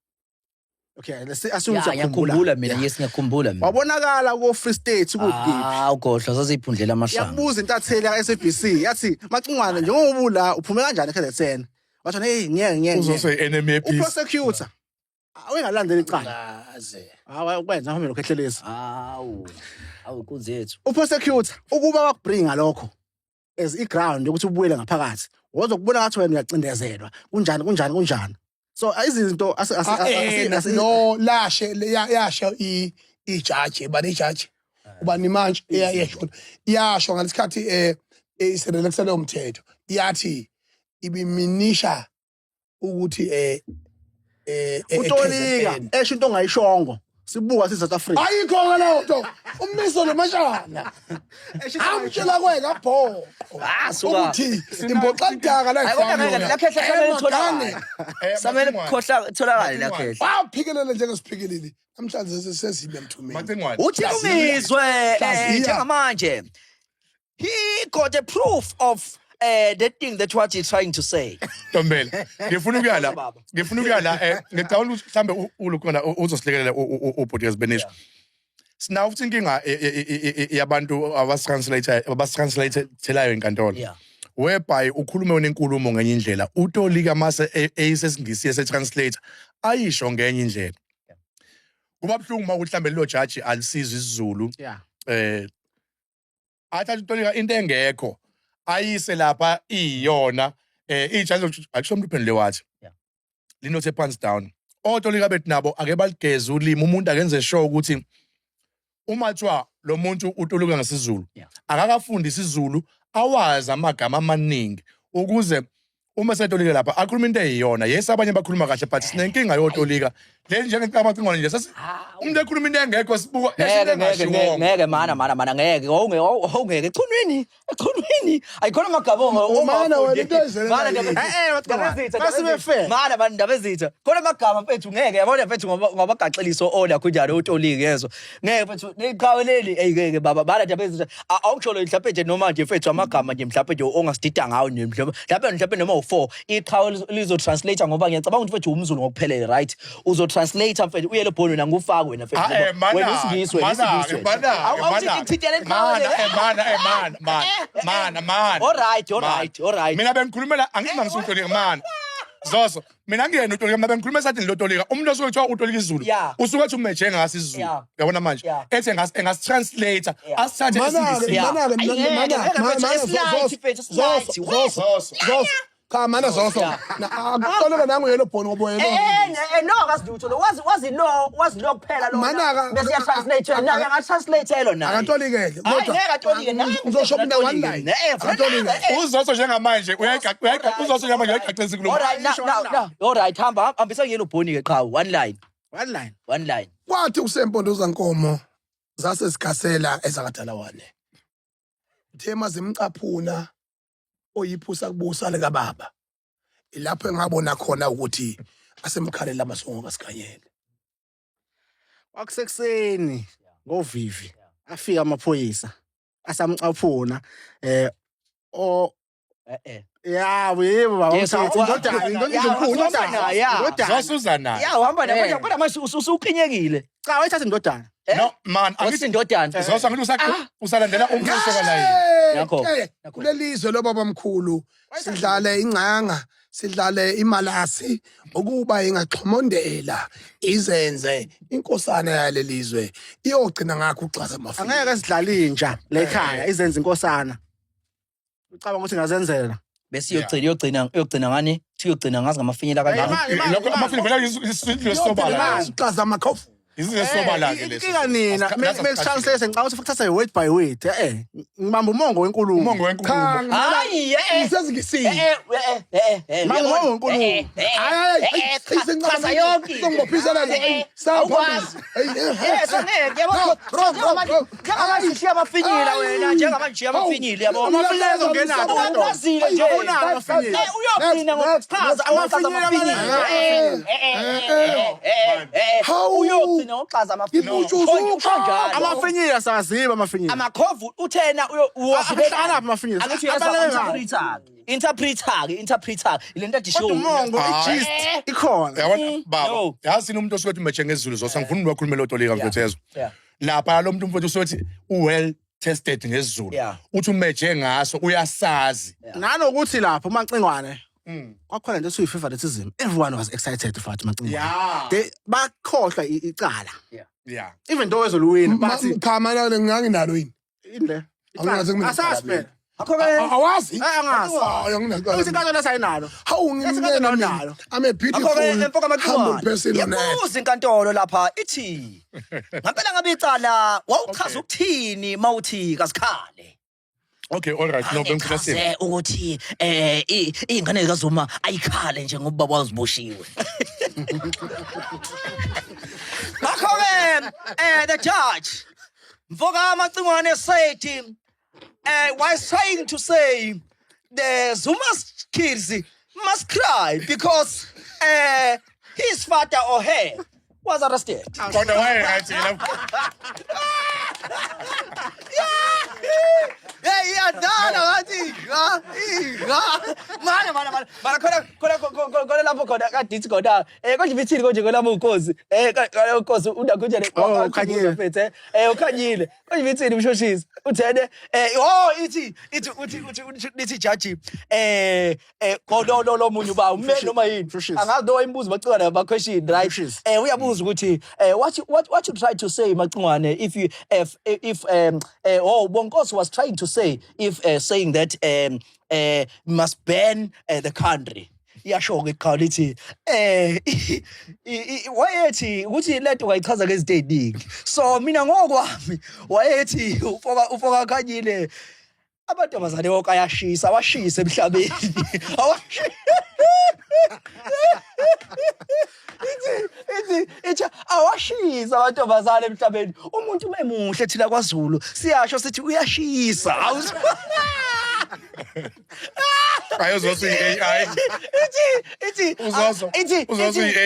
Okay, let's say assume yakhumbula mina ngiyakhumbula mina. Wabonakala ko Free State ukuphi. Ugodla saziphundlela amashanga. Yabuza intatheli ya SABC yathi macingwane njengoba ubula uphume kanjani eKZN. Wathi hey ngeke. Uzose enemy epiece. Prosecutor. Awengalandela icala. Ukwenza phambili lokhehlelezi. Kuzethu. Uprosecutor ukuba wakubringa lokho as iground ukuthi ubuyele ngaphakathi. Wozokubona ngathi wena uyacindezelwa. Kunjani. So izinto no lashe yasho ijudge bani judge ubani manje yasho ngalesikhathi isirelaxele umthetho yathi ibiminisha ukuthi utolika esho into ongayishongo sibuka siSouth Africa ayikho leyo nto ummiso nomashana amtshela kweka bho suka ukuthi imboxa idaka la ifana lakhehla samele litholakale samele khohla tholakale lakhehla waphikelele njengesiphikeleli namhlanje sesibe mthumeni Macingwane uthi ungizwe njengamanje he got a proof of the thing that what he's trying to say. Ntombela ngifuna ukuya la ngicabanga ukuthi mhlambe ulukhona uzosilekelela ubhodikazi benisho sinawo ukuthi inkinga yabantu abasitranslathelayo enkantolo whereby ukhulume unenkulumo ngenye indlela utolika mase eyisesingisi yesetranslator ayisho ngenye indlela kuba buhlungu uma mhlambe lo judge alisizwe isiZulu athatha utolika into engekho ayise lapha iyona ijudge akusho umuntu uphendule wathi linothe pants down otolika bethi nabo ake baligeze ulimi umuntu akenze sure ukuthi uma thiwa lo muntu utoluka ngesizulu akakafundi isiZulu awazi amagama amaningi ukuze uma setolika lapha akhuluma into eyiyona yes abanye bakhuluma kahle but sinenkinga yotolika le njengencamacingwane nje umuntu ekhuluma into engekho sibuka ngeke mana ngeke ongeke echunwini ayikhona amagama mana wena into ezela mana abantu ndabezitha khona amagama mfethu ngeke yabona mfethu ngoba gaxeliso ola kunjalo utolika yezo ngeke mfethu neqhaweleli ngeke baba bala ndabezitha awusholo mhlawumbe nje noma nje mfethu amagama nje mhlawumbe nje ongasidida ngawo mhlawumbe noma u4 iqhawe lizo translate ngoba ngiyacabanga ukuthi mfethu umzulu ngokuphelele right uzo translate mfethu uyele bhono wena ngufaka wena mfethu wena usingisi mana alright mina bengikhulumela angingangisuntolika mana Zoso mina ngiyena utolika mina bengikhuluma sathi ngilotolika umuntu osuke kuthiwa utolika isiZulu usuke ethi umeje ngasi isiZulu yabona manje ethi engasi translator asithathe isingisi Kamana zoso akutoleka nangu yelo bhono ngoba yelo no akazidutho lo wazi lo kuphela lo bese ya translate na nga translate elo na akatolikeke kodwa ngeke atolike na uzosho mina online akatolike uzoso njengamanje uzoso njengamanje uyaqaqeza kuloko alright hambisa yelo bhoni ke qhawe one line one line kwathi usempondo zankomo zase sikhasela ezakadala wane thema zimcaphuna oyiphusa kubusa lika baba ilapho engabona khona ukuthi asemkhalela amasongo kaSikhanyele Kwakusekuseni ngovivi afika amaphoyisa asamcaphuna yebo baba Zosuzana. Ya uhamba naye kodwa manje usukhinyekile. cha wayithatha indodana No man, Awuthi indodana. Zosa ngithi usalandela umkhosi kanaye. Yakho. kulelizwe lobaba mkhulu sidlale ingcanga sidlale imalasi ukuba ingaxhomondela izenze inkosana yalelizwe iyogcina ngakho uxaza amafini angeke sidlale inja lekhaya izenza inkosana ucabanga ukuthi ngazenzela bese iyogcina ngani siyogcina ngazi ngamafinyela kanjani Lokho amafilimu vela isizwe sobala. uxaza amakhofu Isizwe sobala ke leso. inkinga nina mekuhlanganisele ngicabanga ukuthi kuthatha word by word ngibamba umongo wenkulumo Umongo wenkulumo. hayi Sezingisize Umongo wenkulumo chaza yonke ngibophisana awukwazi ngeke yabo njengamanje amafinyila wena njengamanje amafinyila yabo amafinyila azongenaphi ukwazile nje uyogcina ngokuchaza amafinyila uyogcina ngokuchaza amafinyila amafinyila saziba amafinyila amakhovu uthena ahlala amafinyila interpreter ilento adisho umongo igist ikhona Yabona baba, yazi umuntu osokuthi meche ngezulu zosa ngifuna ukukhuluma lo tolika mfethu. Lapha lo muntu mfethu usothi well tested ngezulu. Uthi umeje ngaso uyasazi. nanokuthi lapho umacingwane kwakhona into esuyi favoritism everyone was excited futhi macingwane they bakhohlwa icala Yeah. even though ezoluwina bathi khama la nginganginalo yini indle Angazi kumina. asaspe awazi angazi anginalo isikhathi lesayinalo hawu nalo I'm a beautiful humble person on earth Yabuza inkantolo lapha ithi ngampela ngabe icala wawuchaza ukuthini mawuthi kaSikhale. Okay, all right. No, Chaze ukuthi ingane kaZuma ayikhale nje ngoba baba waziboshiwe Ngakho-ke the judge Mfoka Macingwane said was trying to say the Zuma's kids must cry because his father or her was arrested. Kodwa waye right Iyadala ngathi mana khona lapho khona kadithi khona konje bithini konje kolama ukhozi ukhozi undakhunjene ukhanyile mfethe ukhanyile konje bithini umshoshisi uthene ithi judge lo munye uba umeli noma yini angazi lo imbuzo bacika nayo ba question right uyabuza ukuthi what you try to say Macingwane if Bonkosi was trying to say if saying that must ban the country iyasho ke quality wayethi ukuthi lento kayichaza ngezinto eziningi so mina ngokwami wayethi ufoka Khanyile abantomazane wonke ayashisa awashisa emhlabeni ithi awashisa abantomazane emhlabeni umuntu memuhle thina kwaZulu siyasho sithi uyashisa Ayozosi AI.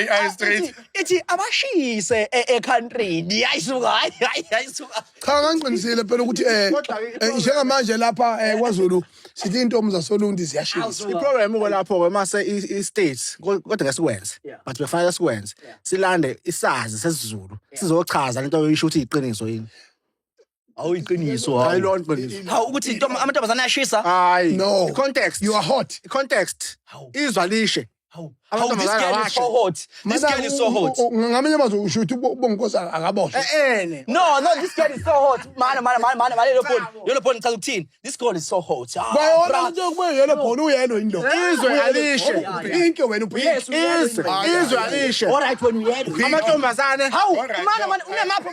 AI straight. Ithi abashise ecountryni yayisuka cha ngangiqinisile phela ukuthi njengamanje lapha kwaZulu sithi intombi zasolunti ziyashisa iprogram uko lapho ke mase i-states kodwa ngesikwenze but befana sikwenze silande isazi sesiZulu sizochaza lento oyisho ukuthi iqiniso yini awuyiqiniso hayi lo iqiniso hawu ukuthi amantombazane ayashisa hayi No. context you are hot context izwa lishe how this girl is so hot this girl is so hot ngamanye amazwi usho ukuthi uBonkosi akaboshwe no this girl is so hot mana lo phone ngicela ukuthini this girl is so hot bayona nje kube yelo phone uyelo indoda izwe alishe inke wena izwe alishe all right when you head amantombazane how mana unemapho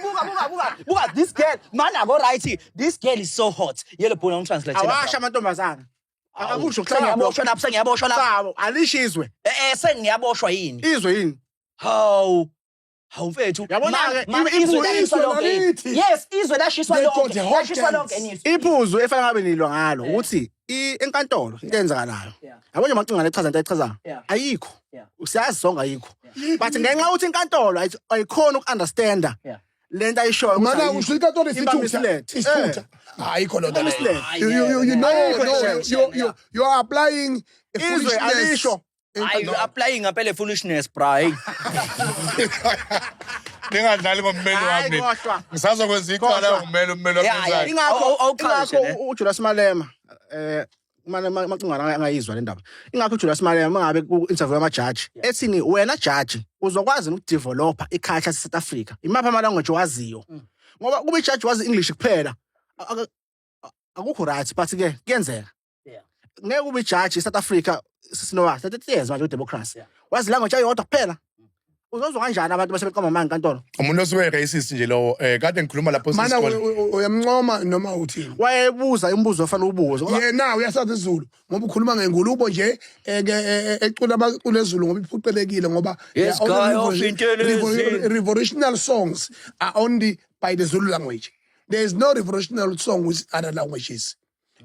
buka this girl mana all right this girl is so hot yelo phone ungitranslate awasha amantombazane akakusho sengiyaboshwa lapho sengiyaboshwa lapho alishe izwe sengiyaboshwa yini izwe yini how Hawu mfethu. Yabona-ke, izwe lashiswa izwe lonke. lalithi. Yes, izwe lashiswa They lonke. got the hot Lashiswa lonke dance. nizwe. iphuzu efanele ngabe nilwa ngalo ukuthi enkantolo into eyenzakalayo yabo nje macingana echaza into echazayo ayikho usiyazi sonke ayikho but ngenxa ukuthi inkantolo ayikhona ukunderstanda lento ayishoyo Mana usho inkantolo mislead. isithutha. Ayikho lo nto. Mislead. You know, Ayikho. you are applying a izwe foolishness. alisho Are you applying ngempela foolishness, bra? Ningadlali ngommeli wami. Hayi, kodwa. Ngisazokwenza icala ummeli Yeah. ingakho uJulius Malema macingana angayizwa le ndaba ingakho uJulius Malema mangabe ku-interview yamajaji ethini wena jaji uzokwazi ukudevelopa iculture South Africa imaphi ama-language waziyo ngoba kube ijaji wazi English kuphela akukho right but ke kuyenzeka ngeke kube ijaji South Africa sinowa 30 years manje democracy wazi language ayodwa kuphela uzozwa kanjani abantu basebeqamba manje inkantolo Umuntu osuke racist nje lo kade ngikhuluma lapho Mana sisikole. uyamncoma noma uthini? wayebuza imibuzo ofana ubuze Yena uyasazi isiZulu ngoba ukhuluma ngengulubo nje ecula amaculo ezulu ngoba iphuqelekile ngoba Yes, they are guy only of intelligence. revolutionary songs are only by the Zulu language. There is no revolutionary song with other languages.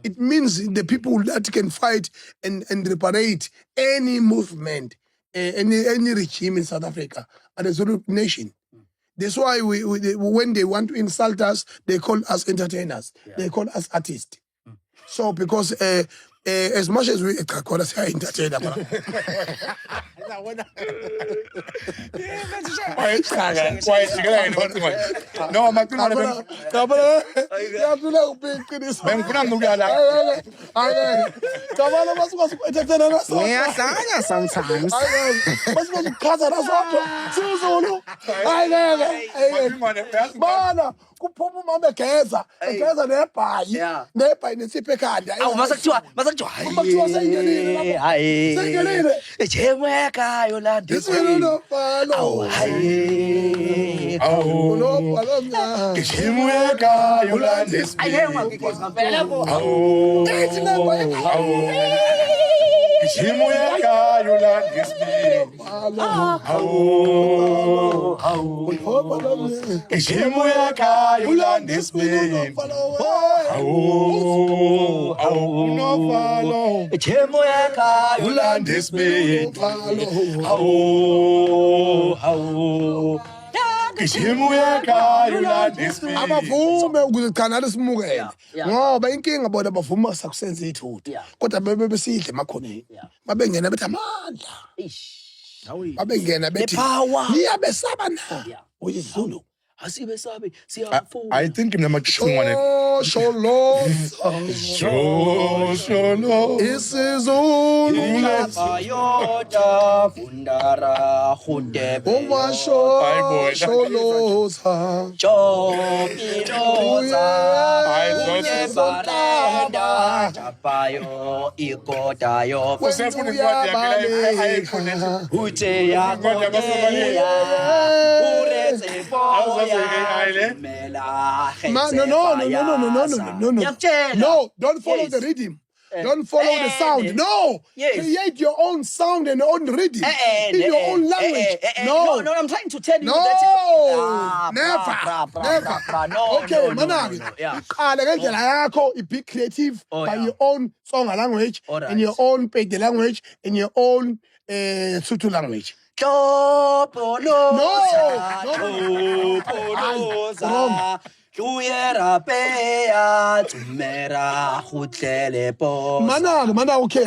It means the people that can fight and reparate any movement, any regime in South Africa are the Zulu nation. That's why when they want to insult us, they call us entertainers. They call us artists. So because as much as we call us entertainer, No, makunga bengifuna ngukuyala. ngiyahlangana sometimes Bana kuphuma umama egeza nebhayi nesipho ekhanda. Awu masakuthiwa Makuthiwa seyingenile lapho. hayi. Seyingenile. Ejemu yakayo la Isilo Awu falo. hayi. Unobhalo mnyama. Shimweka Yolanda Smith. Ayeke ngakugeza ngempela lapho. Ethi nebhayi. Shimweka Yolanda Smith. Unobhalo mnyama. Shimweka Yolanda Smith. Unofalo. Ejemu yakayo Yolanda Smith. Shimweka Yolanda Smith. Abavume ukuze canali simukele ngoba inkinga bona bavuma sakusenza ithuthu Yeah. kodwa bebesidle emakhoneni babengena bethi amandla babengena bethi power. niyabesaba na Yeah. uyizulu Asibesabi siyafuna. I think mina machingwane. sholo Sholo. isizulu Ayoda fundara khundebe. umasho Hayi boy. sholoza Chopiloza. Hayi Barenda chapayo ikodayo. Usefuna incwadi yakhe ayikho Ute ya kodeya. Ureze boya. Mela. No, don't follow the rhythm. Don't follow the sound. No, Yes. create your own sound and your own rhythm in your own language. No, I'm trying to tell you No, that. never. No, Okay, no, manaki. no, yeah. Iqale ngendlela yakho, be creative Oh, by yeah. your own song language, Alright. in your own Pedi language, in your own Sotho language. Topoloza. Tuyera peya, tumera hutlele po. Manaki, okay.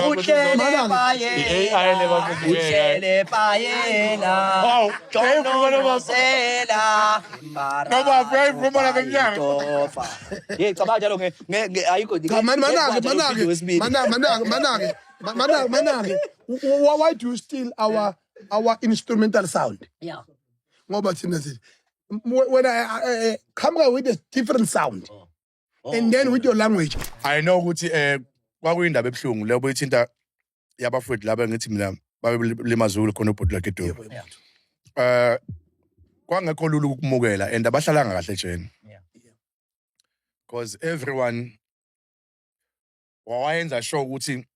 Hutlele paella, hutlele paella. Tonomosela, Hey, cabanga njalo ayikho Manaki. Why do you steal our instrumental sound? Yeah. Ngoba thina sithi when I come with a different sound and then with your language. I know ukuthi kwakuyindaba ebhlungu leyo ithinta yabafowethu laba ngithi mina babelimazulu khona ubhuti lakhe eDobo. Kwangekho lula ukumukela and abahlalanga kahle ejeni. Because everyone wayenza sure ukuthi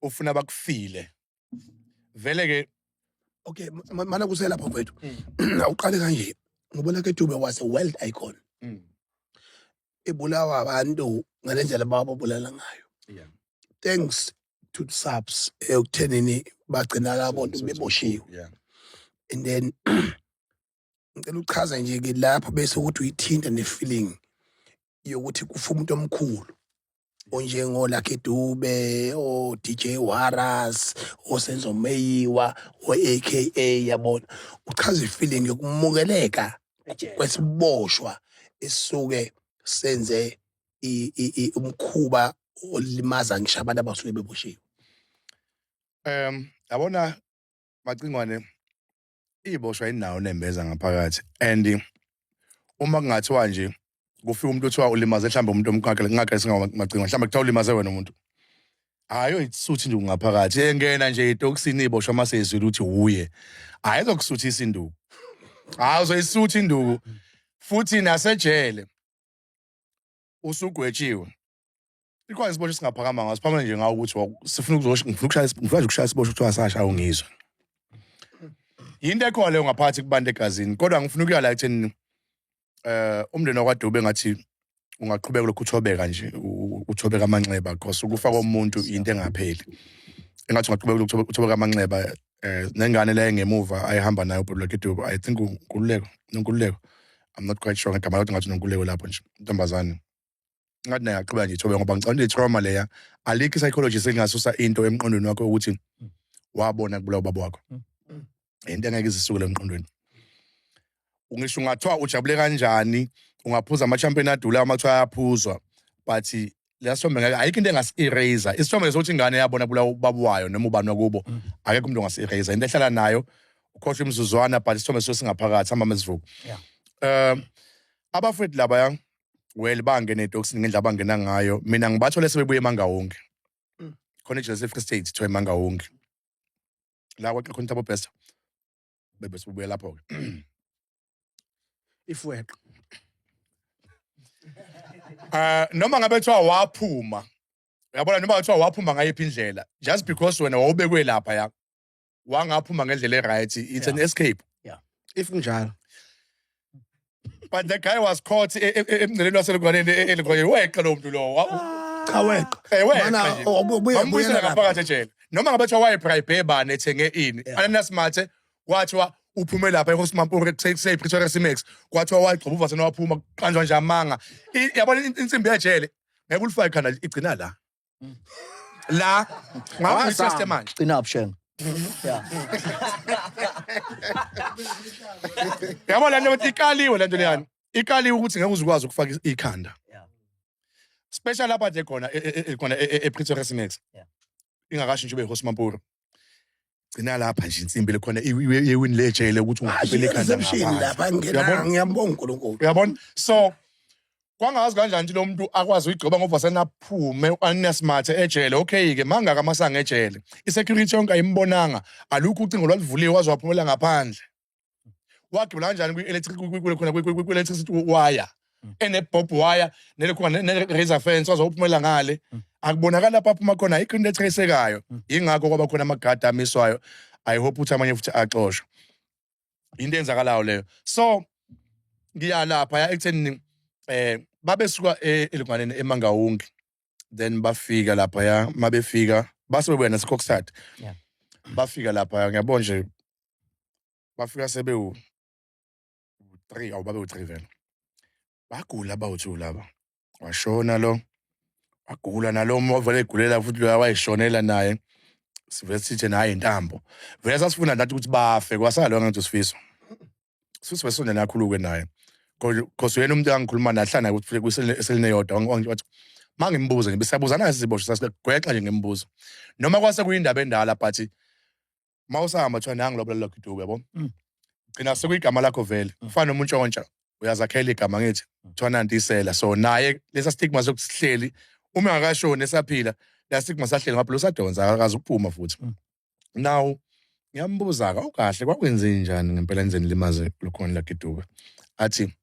ufuna bakufile. Vele ke Okay, mana kuselapha kwethu. Awuqale kanje. Ngibona ke Dube was a world icon. Ebulawa abantu ngalendlela ababulala ngayo. Yeah. Thanks to the subs ekuthenini bagcina labantu beboshiwe. Yeah. And then ngicela uchaza nje ke lapho bese ukuthi uyithinta ne-feeling yokuthi kufa umuntu omkhulu onjengo Lucky Dube o DJ Waras o Senzo Meyiwa o AKA yabona uchaza i-feeling yokumukeleka kwesiboshwa esisuke senze umkhuba olimaza ngisho abantu abasuke beboshiwe. Yabona Macingwane iboshwa inawo nembeza ngaphakathi and uma kungathiwa nje kufika umuntu othiwa ulimaze mhlawumbe umuntu omkhakhe ngakhe singamacinga mhlawumbe kuthiwa ulimaze wena umuntu hayo isuthi nje ngaphakathi engena nje itoksini iboshwa mase izwile uthi uye ayizokusuthisa induku awuzoyisuthi induku futhi nasejele usugwetshiwe ikwazi isiboshwa singaphakama ngasiphakama nje ngawo ukuthi sifuna ukushaya isiboshwa ukuthi wasashaya ungizwe yinto ekhole ngaphakathi kubantu egazini kodwa ngifuna ukuya la ekutheni umndeni wakwaDube ngathi ungaqhubeka lokuthobeka nje uthobeka amanxeba because ukufa komuntu into engapheli engathi ungaqhubeka ukuthobeka amanxeba nengane le ngemuva ayihamba nayo uBlucky Dube I think Nonkululeko I'm not quite sure ngegama lakhe ngathi Nonkululeko lapho nje intombazane ngathi naye aqhubeka nje ithobeka ngoba ngicabanga ukuthi trauma leya alikho psychologist engasusa into emqondweni wakho ukuthi wabona kubulawa babo wakho into engeke izisukele emqondweni ungisho ungathiwa ujabule kanjani ungaphuza ama-champion adula amathiwa ayaphuzwa but lesithombe ngeke ayikho into engasi-eraser isithombe sokuthi ingane yabona bulawa ubaba wayo noma ubani wakubo akekho umuntu ongasi-eraser into ehlala nayo ukhohlwa imizuzwana but isithombe sosingaphakathi hamba mesivuko abafowethu labaya well bangena etoksini ngendlela abangena ngayo mina ngibathole sebebuye eMangawonke khona eJoseph Free State kuthiwa eMangawonke la kwaxa khona Thabo Bester bebe sibuye lapho-ke Ifweqe. Noma ngabe kuthiwa waphuma uyabona noma kuthiwa waphuma ngayiphi indlela just because wena wawubekwe lapha ya wangaphuma ngendlela eright it's an escape If kunjalo. but the guy was caught emndeneni waselugwaneni eligwaye weqa lo muntu lo Cha weqa. Mana bambuyisela ngaphakathi ejele noma ngabe kuthiwa wayebribe bani ethenge ini Ananas Mathe kwathiwa uphume lapha eHosmampuru kusey Pretoria Cimex kwathiwa wayigcoba uva sena waphuma kanjwa nje amanga yabona insimbi yejele ngeke ulifake khona igcina la ngabe isystem manje Gcina upsheng. Yeah. yabona lento ikaliwe lento leyani ikaliwe ukuthi ngeke uzukwazi ukufaka ikhanda special lapha nje khona ePretoria Cimex ingakasho nje beHosmampuru gcina lapha nje insimbi lekhona yewini lejele ukuthi ungaphele ikhanda lapha ngiyabona ngiyambonga uNkulunkulu. uyabona so kwangazi kanjani lo muntu akwazi uyigcoba ngoba senaphume uAnanas Mathe ejele okay ke mangaka amasanga ejele isecurity yonke ayimbonanga alukho ucingo lwalivuliwe waze waphumela ngaphandle wagibela kanjani kwi-electricity wire ene-bob wire ne-razor fence wazophumela ngale akubonakala lapha aphuma khona ayikho into ethresekayo yingakho kwaba khona amagadi amiswayo I hope ukuthi amanye futhi axoshwe into enzakalayo leyo so ngiyalapha ya ekutheni babesuka elugwaneni eMangawonke then bafika lapha ya mabefika basebebuya naseKokstad bafika lapha ya ngiyabona nje bafika sebewu 3 awubabe u3 vele bagula abawu2 laba washona lo wagula nalo vele egulela futhi lo wayishonela naye sivele sithi naye intambo vele sasifuna nathi ukuthi bafe kwasalo ngathi sifiso sisibesonde nakhuluke naye because yena umuntu angikhuluma nahlana ukuthi kwiseline yodwa wangithi wathi mangimbuza ngibisabuzana isiboshwa sasigwexa nje ngembuzo noma kwase kuyindaba endala but mawusahamba thwa nangilobola Lucky Dube yabo gcina sekuyigama lakho vele ufana nomuntshontsha uyazakhela igama ngithi thwa nantisela so naye lesa stigma sokusihleli uma ngakashoni esaphila la stigma sahleli ngaphela usadonsa akazi ukuphuma futhi now ngiyambuza kahle kwakwenze njani ngempela enzeni limaze lokhona Lucky Dube athi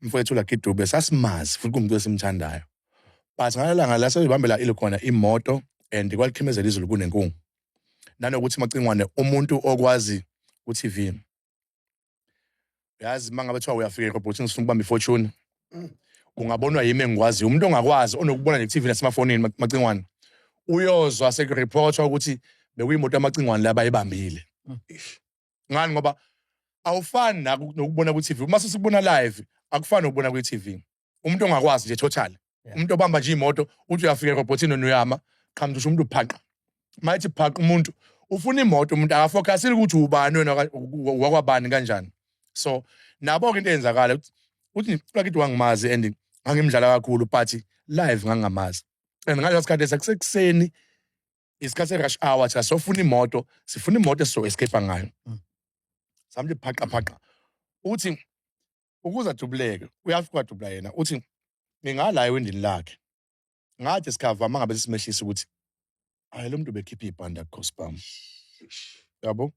mfowethu Lucky Dube sasimazi futhi kumuntu esimthandayo but ngalanga la sebambela ilokhona imoto and kwalikhimezela izulu kunenkungu nanokuthi Macingwane umuntu okwazi ku-TV. Yazi mangabe kuthiwa uyafika eRobotini ufuna ukubamba ifortune. Ungabonwa yimi engikwazi. Umuntu ongakwazi onokubona ne-TV nasemafonini macingwane. Uyozwa sekureport ukuthi bekuyimoto yamacingwane la bayibambile. Ngani ngoba awufani nokubona ku-TV. Uma sesibona live akufani nokubona ku-TV. Umuntu ongakwazi nje total. Umuntu obamba nje imoto uthi uyafika eRobotini noyama qhamuthi usho umuntu phaqha. Mayithi phaqha umuntu ufuna imoto umuntu akafocusile ukuthi ubani wena wakwabani kanjani. So nabo ke into eyenzakala uthi plakithi wangimazi and ngangimdlala kakhulu but live ngangamazi. And ngaleso sikhathi sekusekuseni isikhathi rush hour sofuna imoto sifuna imoto so escape ngayo. Samthi phaqha uthi ukuza dubuleke uyafika dubula yena uthi ngingala ewindini lakhe ngathi sikhava mangabe simehlisa ukuthi hayi lo muntu bekhipha ibhande kuCosbam yabo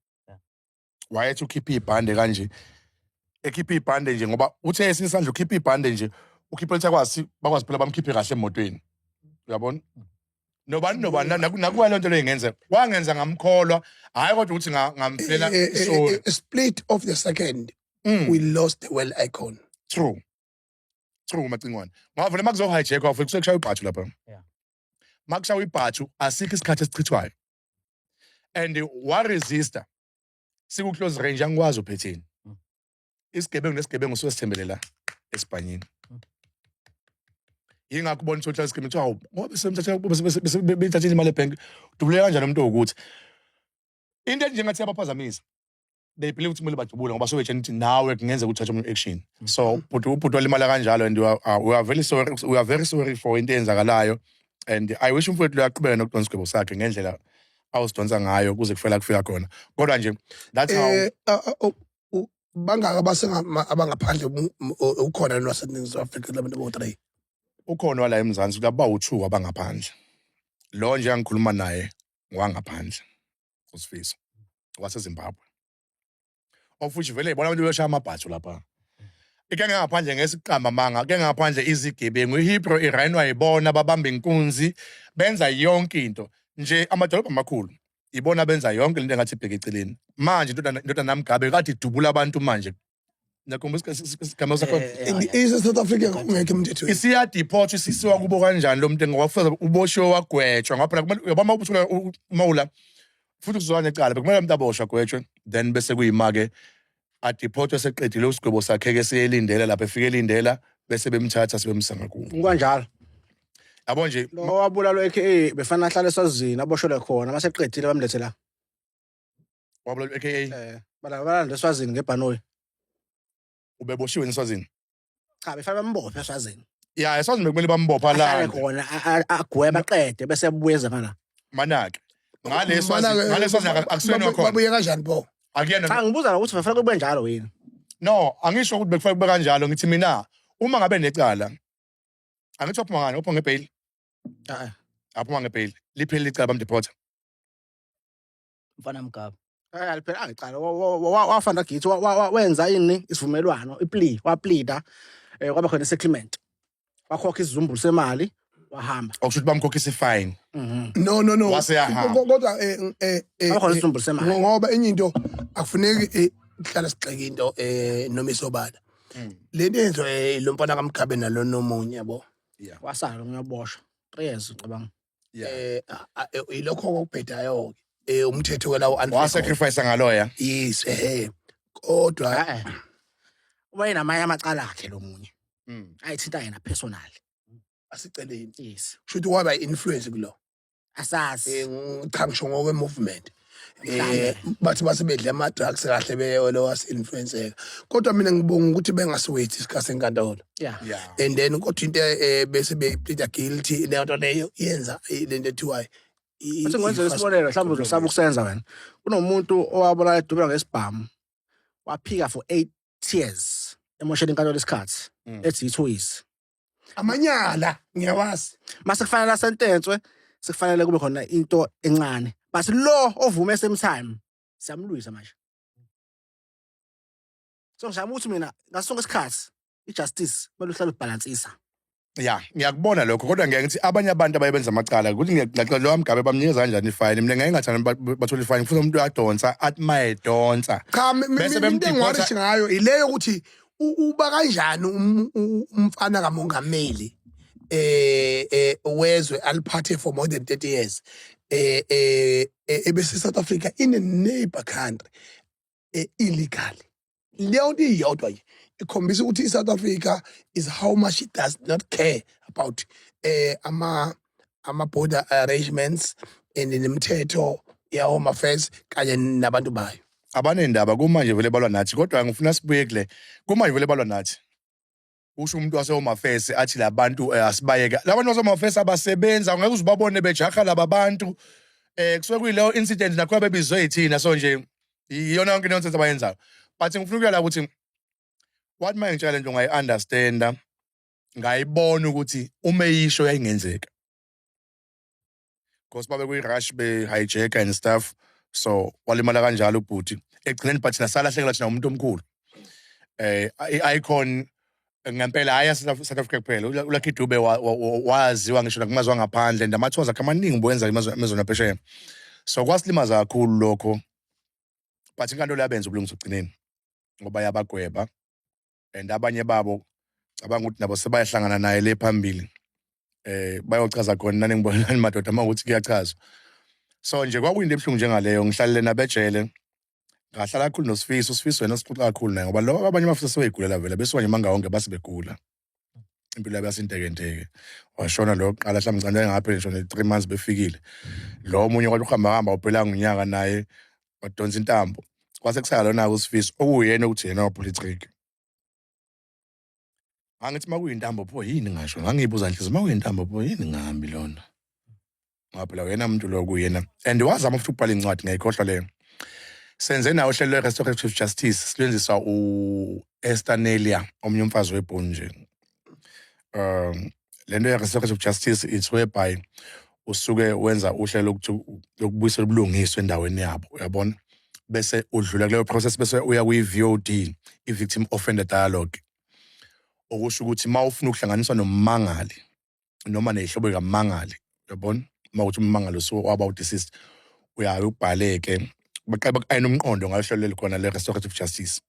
wayethi ukhipha ibhande kanje ekhipha ibhande nje ngoba uthe esisandla ukhipha ibhande nje ukhipha lethi bakwazi phela bamkhiphe kahle emotweni uyabona nobani nakuwa lento leyingenza wangenza ngamkholwa hayi kodwa ukuthi ngamfela so a split of the second we lost the world icon. True macingwane ngoba vele makuzo hijack off kusekushaye ibhathu lapha makushaya ibhathu asikho isikhathi esichithwayo and wa resistor siku close range angikwazi uphetheni isigebengu nesigebengu sosithembele la esibhanyini yingakho ubona social scheme kuthiwa ngoba besemthatha bethathile imali ebank dubule kanjani umuntu ukuthi into enjengathi yabaphazamisa they believe ukuthi kumele bajubule ngoba sobetshela ukuthi nawe kungenza ukuthatha umuntu action so ubhuti walimala kanjalo and we are very sorry for into eyenzakalayo and I wish umfowethu lo yaqhubeka nokudonsa isigwebo sakhe ngendlela awusidonsa ngayo kuze kufika khona kodwa nje that's how bangaka abangaphandle ukhona nowaseNingizimu Afrika labantu abo-3 ukhona wala eMzansi kuba u2 abangaphandle lo nje angikhuluma naye ngwangaphandle uSifiso waseZimbabwe ofuthi vele ibona abantu beshaya amabhathu lapha ike ngaphandle ngesiqamba manga ke ngaphandle izigebengu iHebrew iRhino ayibona babamba inkunzi benza yonke into nje amadolobha amakhulu ibona benza yonke into engathi ibheke eceleni manje indoda namgabe kade idubula abantu manje nakumbuka isigama sakho is South Africa ngeke umthetho isiya deport sisiwa kubo kanjani lo muntu ngokufuza ubosho wagwetshwa ngapha uyabona ubusula umawula futhi kuzwana ecala bekumele umuntu aboshwa gwetshwe then bese kuyimake a deport eseqedile usigwebo sakhe ke siyelindela lapha efike elindela bese bemthatha sebemsanga kuwo kanjalo yabo nje lo wabulalo aka befana ahlale eswazini aboshole khona mase qedile bamlethe la wabulalo aka balanda eswazini ngebhanoyi ubeboshiwe eSwazini cha befana bambophe eswazini ya eSwazini bekumele bambopha la khona agweba qede bese abuyeza ngala manake ngaleso akuswena khona babuye kanjani bo akuyena cha ngibuza ukuthi befana kube njalo yini no angisho ukuthi bekufanele kube kanjalo ngithi mina uma ngabe necala angithi uphuma ngani uphuma ngebail aphuma ngebail lipheli licala bamdeport mfana Mgaba phela angicala wafanda githi wenza ini isivumelwano iplea waplida kwaba khona settlement wakhokha isizumbulu semali wahamba okusho ukuthi bamkhokhisa ifine no waseyahamba kodwa wakhona isizumbulu semali ngoba enye into akufuneki ihlala sigxeke into noma isobala lento enzo lo mfana kaMkhabe nalo nomunye yabo wasala ngiyaboshwa 3 years ucabanga ilokho okuphethayo umthetho ke lawo wasacrifice ngaloya yes kodwa wayenamanye amacala akhe lo munye ayithinta yena personal asiceleni yes should waba influence kulo asasi cha ngisho ngokwe movement bathi basebedla ama drugs kahle beyolo was influenceka kodwa mina ngibonga ukuthi bengasiwethi isikhathi enkantolo and then kodwa into bese be plead guilty lento leyo yenza lento ethiwa Athi ngwenze isibonelo mhlawumbe uzosaba ukusenza wena. Kunomuntu owabona edubula ngesibhamu. Waphika for 8 years emosheni inkantolo lesikhathi ethi ithoyisi. Amanyala ngiyawazi. Mase kufanele sentenzwe sekufanele kube khona into encane. But lo ovume same time siyamlwisa manje. So ngishaya ukuthi mina ngasonke isikhathi ijustice kumele uhlale ubalansisa. ya ngiyakubona lokho kodwa ngeke ngithi abanye abantu abayenza amacala ukuthi ngiyaqala lo amgabe bamnikeza kanjani ifine mina ngeke ngathanda bathola ifine futhi umuntu uyadonsa athi mayedonsa cha bese into engwarishi ngayo ileyo ukuthi uba kanjani umfana kamongameli wezwe aliphathe for more than 30 years ebese South Africa in a neighbor country illegally leyo nto iyodwa nje ikhombisa ukuthi iSouth Africa is how much it does not care about ama border arrangements nemithetho ya home affairs kanye nabantu bayo abanendaba kumanje vele balwa nathi kodwa ngifuna sibuye kule kumanje vele balwa nathi usho umuntu wasehome affairs athi labantu asibayeke labantu wasehome affairs abasebenza ngeke uzibabone bejaha laba bantu kusuke kuyileyo incident nakho bebizwe yithina so nje iyona yonke nonsense abayenzayo but ngifuna ukuyala ukuthi what my challenge ungayi-understanda ngayibona ukuthi umeyisho yayingenzeka because babe kuyi-rush be-hijack and stuff so walimala kanjalo ubhuti ekugcineni but nasalahlekela thina umuntu omkhulu i-icon ngempela hhayi South Africa kuphela uLucky Dube waziwa ngisho nakumazwe angaphandle and amathoza akhe amaningi boyenza emazweni aphesheya so kwasilimaza kakhulu lokho but inkantolo yabenza ubulungiswa ekugcineni ngoba yabagweba and abanye babo cabanga ukuthi nabo sebayahlangana naye le phambili bayochaza khona nani ngibona madoda mawukuthi kuyachazwa so nje kwakuyinto ebuhlungu njengaleyo ngihlalele nabejele ngahlala kakhulu uSifiso wena sixoxa kakhulu naye ngoba lokho abanye bafisa sebeyigulela vele bese manje wonke basebegula impilo yabo yasintekenteke washona lo qala mhlawumbe ngapha ngisho 3 months befikile lo omunye kwathi uhamba uphelanga unyaka naye wadonsa intambo kwase kusaya lona uSifiso okuyena ukuthi yena wapolitiki angithi makuyintambo pho yini ngasho ngangiyibuza nje makuyintambo pho yini ngihambi lona ngaphela wena umuntu lo kuyena and wazama futhi ukubhala incwadi ngayikhohlwa leyo senze nawo uhlelo lwe-restorative justice silwenziswa u-Esther Nelia omnye umfazi webhoni nje lento ye-restorative justice it's whereby usuke wenza uhlelo lokubuyisela ubulungiswa endaweni yabo uyabona bese udlula kuleyo process bese uya kwi-VOD i-victim offender dialogue okusho ukuthi mawufuna ukuhlanganiswa nomangali noma nehlobo likamangali uyabona mawuthi umangali waba udeceased uyaye ubhaleke baqaba ayina umqondo ngalohlelo lelikhona le-restorative justice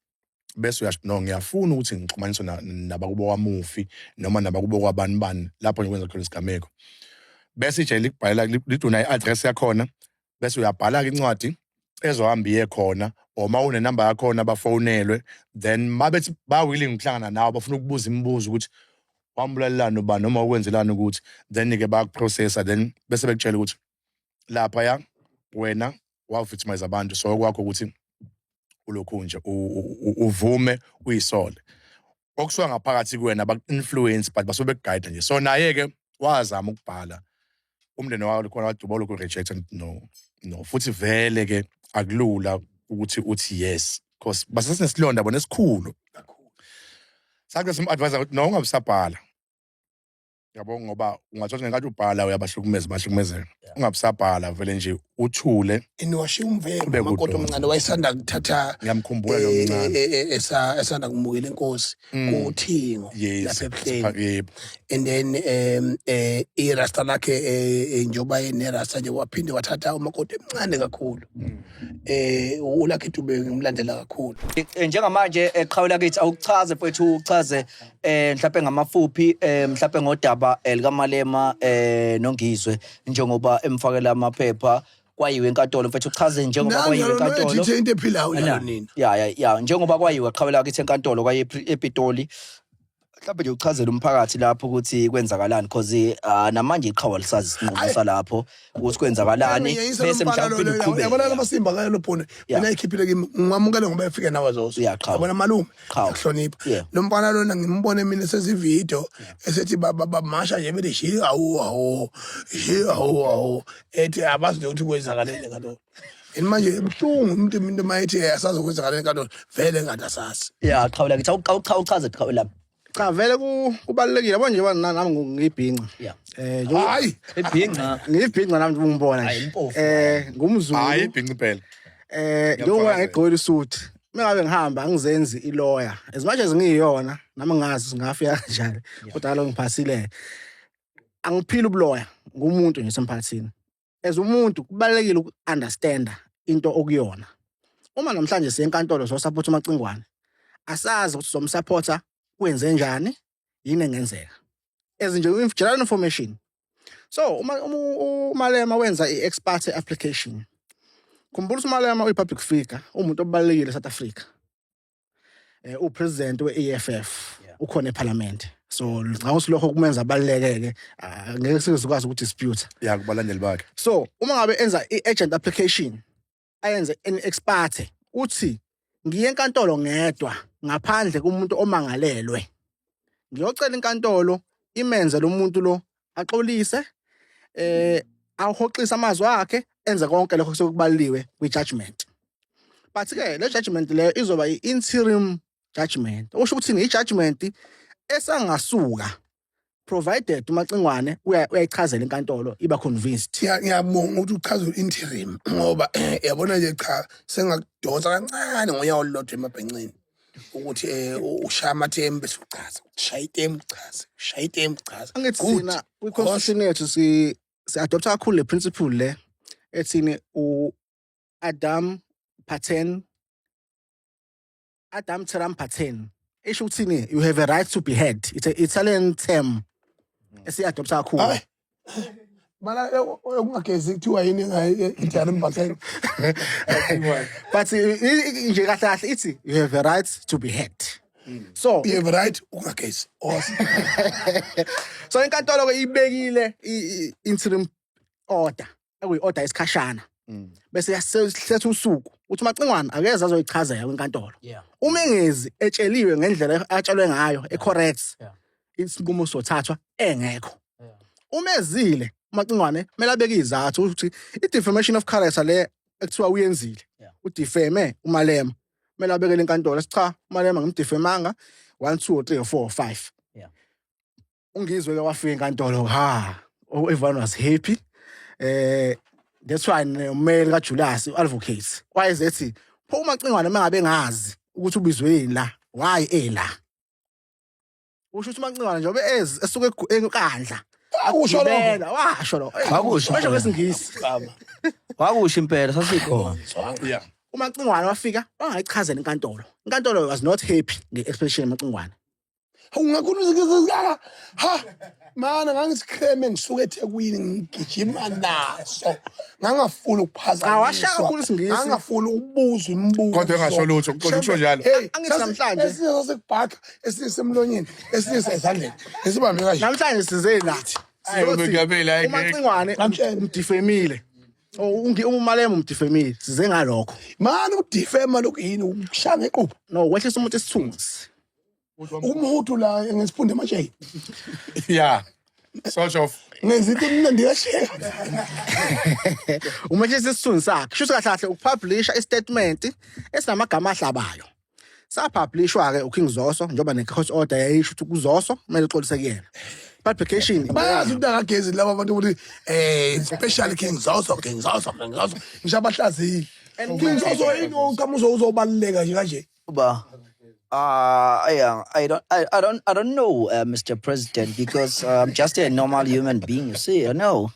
bese uyasho no ngiyafuna ukuthi ngixhumaniswe nabakubo kwamufi noma nabakubo kwabani lapho ngikwenza khona isigameko bese ijele likubhalela liduna i-address yakhona bese uyabhala incwadi ezohamba iye khona uma unenamba yakhona bafonelwe then mabethi ba willing ukuhlangana nawe bafuna ukubuza imibuzo ukuthi wambulalelana uba noma ukwenzelana ukuthi then ke bakuprocessa then bese bekutshela ukuthi lapha ya wena wavictimize abantu so kwakho ukuthi ulokhu nje uvume uyisole okusuka ngaphakathi kuwena baku-influence but basuke bekuguide nje so naye ke wazama ukubhala umndeni wakho khona waduba lokhu reject no futhi vele ke akulula ukuthi uthi yes because basesinesilonda bona esikhulu kakhulu sakhe sim-advise ukuthi no ungabisabhala yabo ngoba ungathola ngenkathi ubhala bahlukumezeka ungabisabhala vele nje uthule iniwashiya umvembe umakoti omncane wayesanda kuthatha ngiyamkhumbula lo mncane esanda kumukela inkosi kuthingo lasebuhleni and then irasta lakhe njoba yenerasta nje waphinde wathatha umakoti emncane kakhulu uLucky Dube ngimlandela kakhulu njengamanje eqhawula kithi awuchaze mfethu uchaze mhlawumbe ngamafuphi mhlawumbe ngodaba likaMalema noNgizwe njengoba emfakela amaphepha kwayiwe enkantolo mfethu uchaze njengoba kwayiwe enkantolo into ephilayo nalo nini ya njengoba kwayiwe qhawela kithi enkantolo kwaye ePitoli mhlawumbe nje uchazela umphakathi lapho ukuthi kwenzakalani because namanje iqhawa lisazi isinqumo salapho ukuthi kwenzakalani bese mhlawumbe uqhubeka yabona lamasimba kanye lophone mina ikhiphile kimi ngamukela ngoba efike nawe zozo yabona malume ukuhlonipha lo mfana lona ngimbone mina sezivideo esethi bamasha nje bethi shi awu ethi abazi ukuthi kwenzakaleni enkantolo manje ebuhlungu umuntu mayethi asazokwenzakaleni enkantolo vele ngathi asasi qhawula kithi uchaze qhawula cha vele kubalekile yabo nje nami ngibhinqa hayi ngibhinqa nami ungibona nje ngumZulu hayi ibhinqa impela njengoba ngegqoke isuit mengabe ngihamba ngizenzi ilawyer as much as ngiyiyona nami ngazi ngafika kanjani kodwa lo ngiphasile angiphila ubulawyer ngumuntu nje semphakathini as umuntu kubalekile ukunderstanda into okuyona uma namhlanje siyenkantolo so support uMacingwane asazi ukuthi somsupporta kwenze njani yini engenzeka ezinje general information so uMalema wenza i-expert application khumbula uMalema uyi-public figure umuntu obalekile eSouth Africa upresident we-EFF ukhona eParliament so ngawuthi lokho kumenza abalekeke ngeke sizokwazi ukuthi dispute kubalandeli bakhe so uma ngabe enza i-agent application ayenze expert uthi ngiye enkantolo ngedwa ngaphandle kumuntu omangalelwe ngiyocela inkantolo imenze lo muntu lo axolise awuhoxisa amazwi akhe enza konke lokho sekubaliwe kwi-judgment but ke le judgment leyo izoba i-interim judgment usho ukuthi i-judgment esangasuka provided uMacingwane uyayichazela inkantolo iba convinced ngiyabonga ukuthi uchaza interim ngoba yabona nje cha sengakudonsa kancane ngoyawo olodwa emabhencini ukuthi ushaya amathembu bese uchaza shaya itembu uchaza shaya itembu uchaza angithina kwi-constitution yethu si-adopta kakhulu le principle le ethini Adam Teram Paten isho ukuthini you have a right to be heard. It's an Italian term esi-adopta kakhulu Mala ungagezi kuthiwa yini Italian Paten but nje kahle kahle ithi you have a right to be heard. So you have a right ungagezi so inkantolo ke ibekile interim order ekuyi-order esikhashana bese yasetha usuku uthi uMacingwane akeze azoyichazela kwinkantolo uma engezi etsheliwe ngendlela atshelwe ngayo ecorrect isinqumo sothathwa engekho uma ezile uMacingwane kumele abeke izathu ukuthi i-defamation of character le ekuthiwa uyenzile udefame uMalema kumele abekele inkantolo cha uMalema ngimdefamanga 1 2 3 4 5 ungizwe ke wafika enkantolo everyone was happy that's why umeli kaJulius advocate wayezethi pho uMacingwane mangabe ngazi ukuthi ubizwe yini la why la usho ukuthi uMacingwane njengoba esuke enkandla akusho lo washo lo Wakusho. washo ngesingisi Wakusho impela sasikhona. uMacingwane wafika wangayichazela inkantolo was not happy nge-expression uMacingwane ungakhuluma mana ngangisikreme ngisuke eThekwini ngigijima naso ngangafuna ukuphazamisa washaya kakhulu isingisi ngangafuna ukubuza imibuzo kodwa engasho lutho kodwa usho njalo angithi namhlanje esinye sekubhaka esinye semlonyeni esinye sezandleni esibambe kahle namhlanje size nathi uMacingwane umdifemile uMalema umdifemile size ngalokho mana udifema lokhu yini ukushaya ngequpho no wehlisa umuntu isithunzi umhutu la ngesifunde ematsheni sort of ngezithi mina ndiyasheka umehlisa isithunzi sakhe sho kahle kahle ukupublisha istatement esinamagama ahlabayo sapublishwa ke uKing Zoso njengoba ne-court order yayisho ukuthi kuZoso kumele uxolise kuyena publication bayazi ukuthi akagezi laba abantu ukuthi special King Zoso ngisho abahlazile King Zoso yini ukamuzo uzobaluleka nje kanje Uba I don't know, Mr. President, because I'm just a normal human being. You see, I know.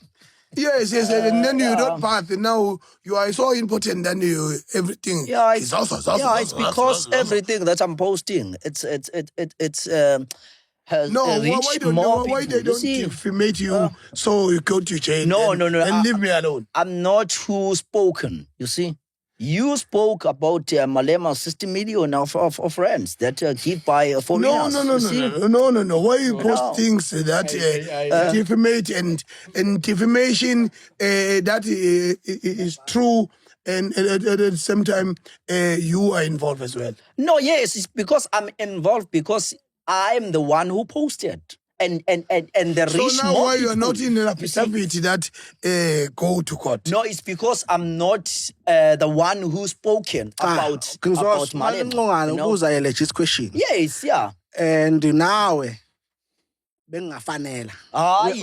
Yes, and then you don't pass. Now you are so important. Then you everything. Yeah, is also. It's because everything that I'm posting, it's has reached more why people. they don't defamate you so you go to jail? No, and leave me alone. I'm not who spoken. You see. You spoke about Malema's 60 million of friends that give by foreigners. No. Why you post things that defamate and defamation that is true and at the same time you are involved as well? No, yes, it's because I'm involved because I'm the one who posted. And the rich. So now why you are not in an affidavit that go to court? No, it's because I'm not the one who's spoken about Malema. Ubuza a legit question. Yes, yeah. And nawe bengafanela.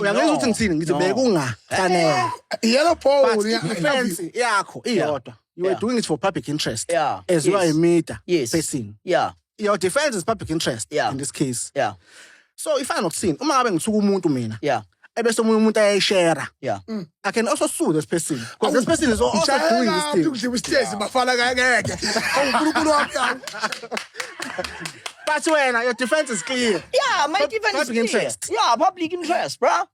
Uyangizwa ukuthi ngithini ngithi bekungafanela. Yellow phone defense yakho iyodwa You were doing it for public interest. Yeah. As you are a media Yes. person. Yeah. Your defense is public interest in this case. Yeah. So if I'm not seen, uma ngabe ngithuka umuntu mina. Yeah. Ebese omunye umuntu ayashare. Yeah. I can also sue this person because this person is also doing this thing. But when your defense is clear. Yeah, my defense is public clear. interest. Yeah, public interest, bruh.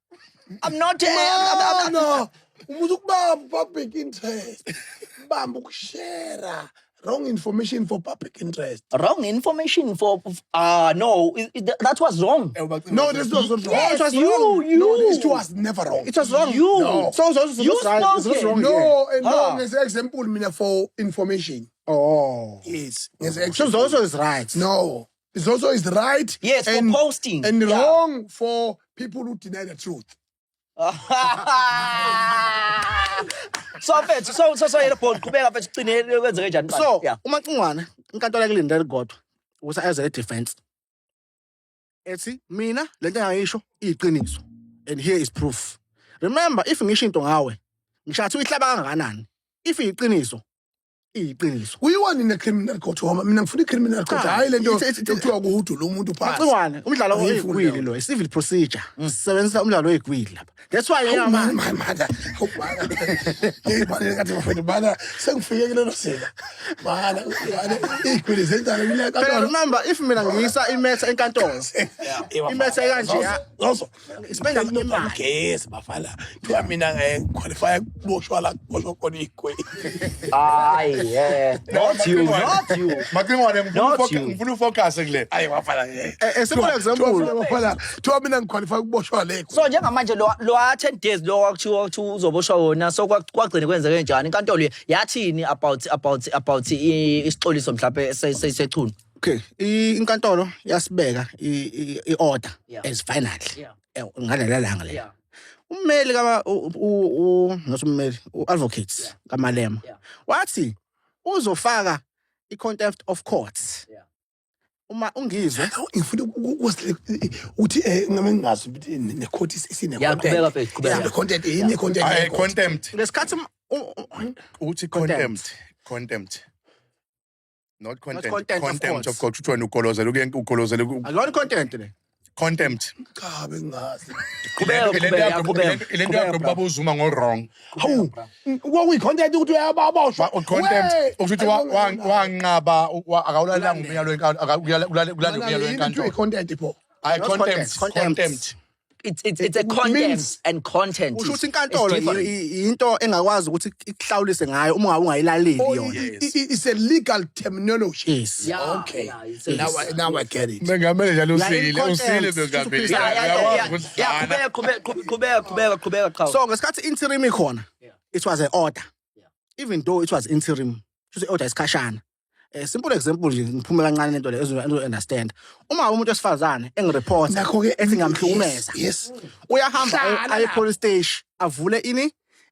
I'm not. No, umuntu ukubamba public interest. Bamba ukushare wrong information for public interest. Wrong information for. No, that was wrong. No, this was wrong. Yes, it was you. wrong. No, this was never wrong. It was wrong. You. No. So You right. It's spoke wrong. No, here. no, there's an example mina for information. Oh. Yes. There's an So example. also is right. No. It's also is right. Yes, for posting. And Yeah. wrong for people who deny the truth. So mfethu so yena point qhubeka mfethu ucine kwenzeke njani manje? So, Yeah. uMacingwane inkantolo yakulindele kodwa ukuthi as a defense. Ethi mina lento engayisho iyiqiniso. And here is proof. Remember, if ngisho into ngawe, ngishathi uyihlaba kangakanani. If iyiqiniso, iyiqiniso. Uyiwani in a criminal court homa mina ngifuna criminal court Cha, hayi lento it's- ekuthiwa kuhudu lo muntu phansi. Macingwane umdlalo Angiyifuni oyigwili leyo. lo, civil procedure. Sisebenzisa umdlalo oyigwili lapha. That's why yena Man, manje hey man kathi mfethu bana sengifike kulelo sika bana igwili zenzana mina But kanjalo remember, if mina ngiyisa imetha enkantolo, imetha kanje ya Zozo. Spenda imali. Ngesi bafala. Kuthiwa mina qualify kuboshwa la kuboshwa khona igwe. Hayi, yeah. Not you, not you. Macingwane Not you. ngifuna ufocus kule. Ayi bafala. A simple example. Bafala. Kuthiwa mina ngiqualify kuboshwa le. So njengamanje lo 10 days lo wakuthiwa uzoboshwa wona so kwagcina kwenzeke kanjani inkantolo yathini about isixoliso mhlawumbe sechunu. Okay, inkantolo yasibeka i-order Yeah. as final. Yeah. Ngalelo langa le. Yeah. Ummeli ngasummeli uadvocate kaMalema. Yeah. Wathi uzofaka i-contempt of court. Yeah. Uma ungizwe Ngifuna uthi ngame ngazi ukuthi ne court isine Yeah, content. qhubeka mfethu, qhubeka. Yeah, content yini content. Ayi contempt. lesikhathi Uthi Contempt. contempt. Not content. content, of Contempt course. of course. Kuthiwa ukolozela ukolozela akuyona content le. contempt. Cha bengazi. Lento yakho baba uzuma ngo wrong. Hawu. Kwakuyi content ukuthi uyababoshwa. Contempt ukuthi wanqaba akawulalanga umyalo wenkantolo akawulalanga umyalo wenkantolo. Content pho. Ayi Not contempt. contempt. Contempt. It's a content means- and content. Usho ukuthi is inkantolo different. into engakwazi ukuthi ikuhlawulise ngayo uma ngabe ungayilaleli Oh, yona. it's a legal terminology. Yes. Yeah, Okay. yeah, it's a- Now I get it. Mengamele njalo Yeah, in usile contempt. bengamele. Yeah, qhubeka cha. So ngesikhathi interim ikhona, Yeah. it was an order. Yeah. Even though it was interim, it was an order isikhashana. Simple example nje ngiphume kancane lento le ezo understand. Uma umuntu wesifazane engireport Nakho ke ethi ngamhlukumeza. Yes. Uyahamba Hlala aye la. police station avule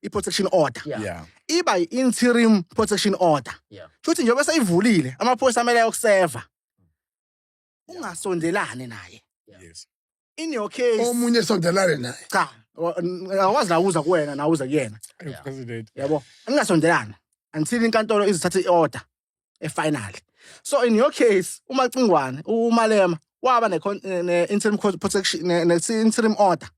i-protection order. Yeah. Iba i-interim protection order. Yeah. Futhi njengoba seyivulile amaphoyisa amele ayokuseva. Ungasondelane naye. Yes. In your case, Omunye sondelane naye. cha, awazi la uza kuwena na uza kuyena. President. Yabo. Ningasondelana until inkantolo izithatha i-order e-final. So in your case, uMacingwane, uMalema waba ne-interim protection ne-interim order.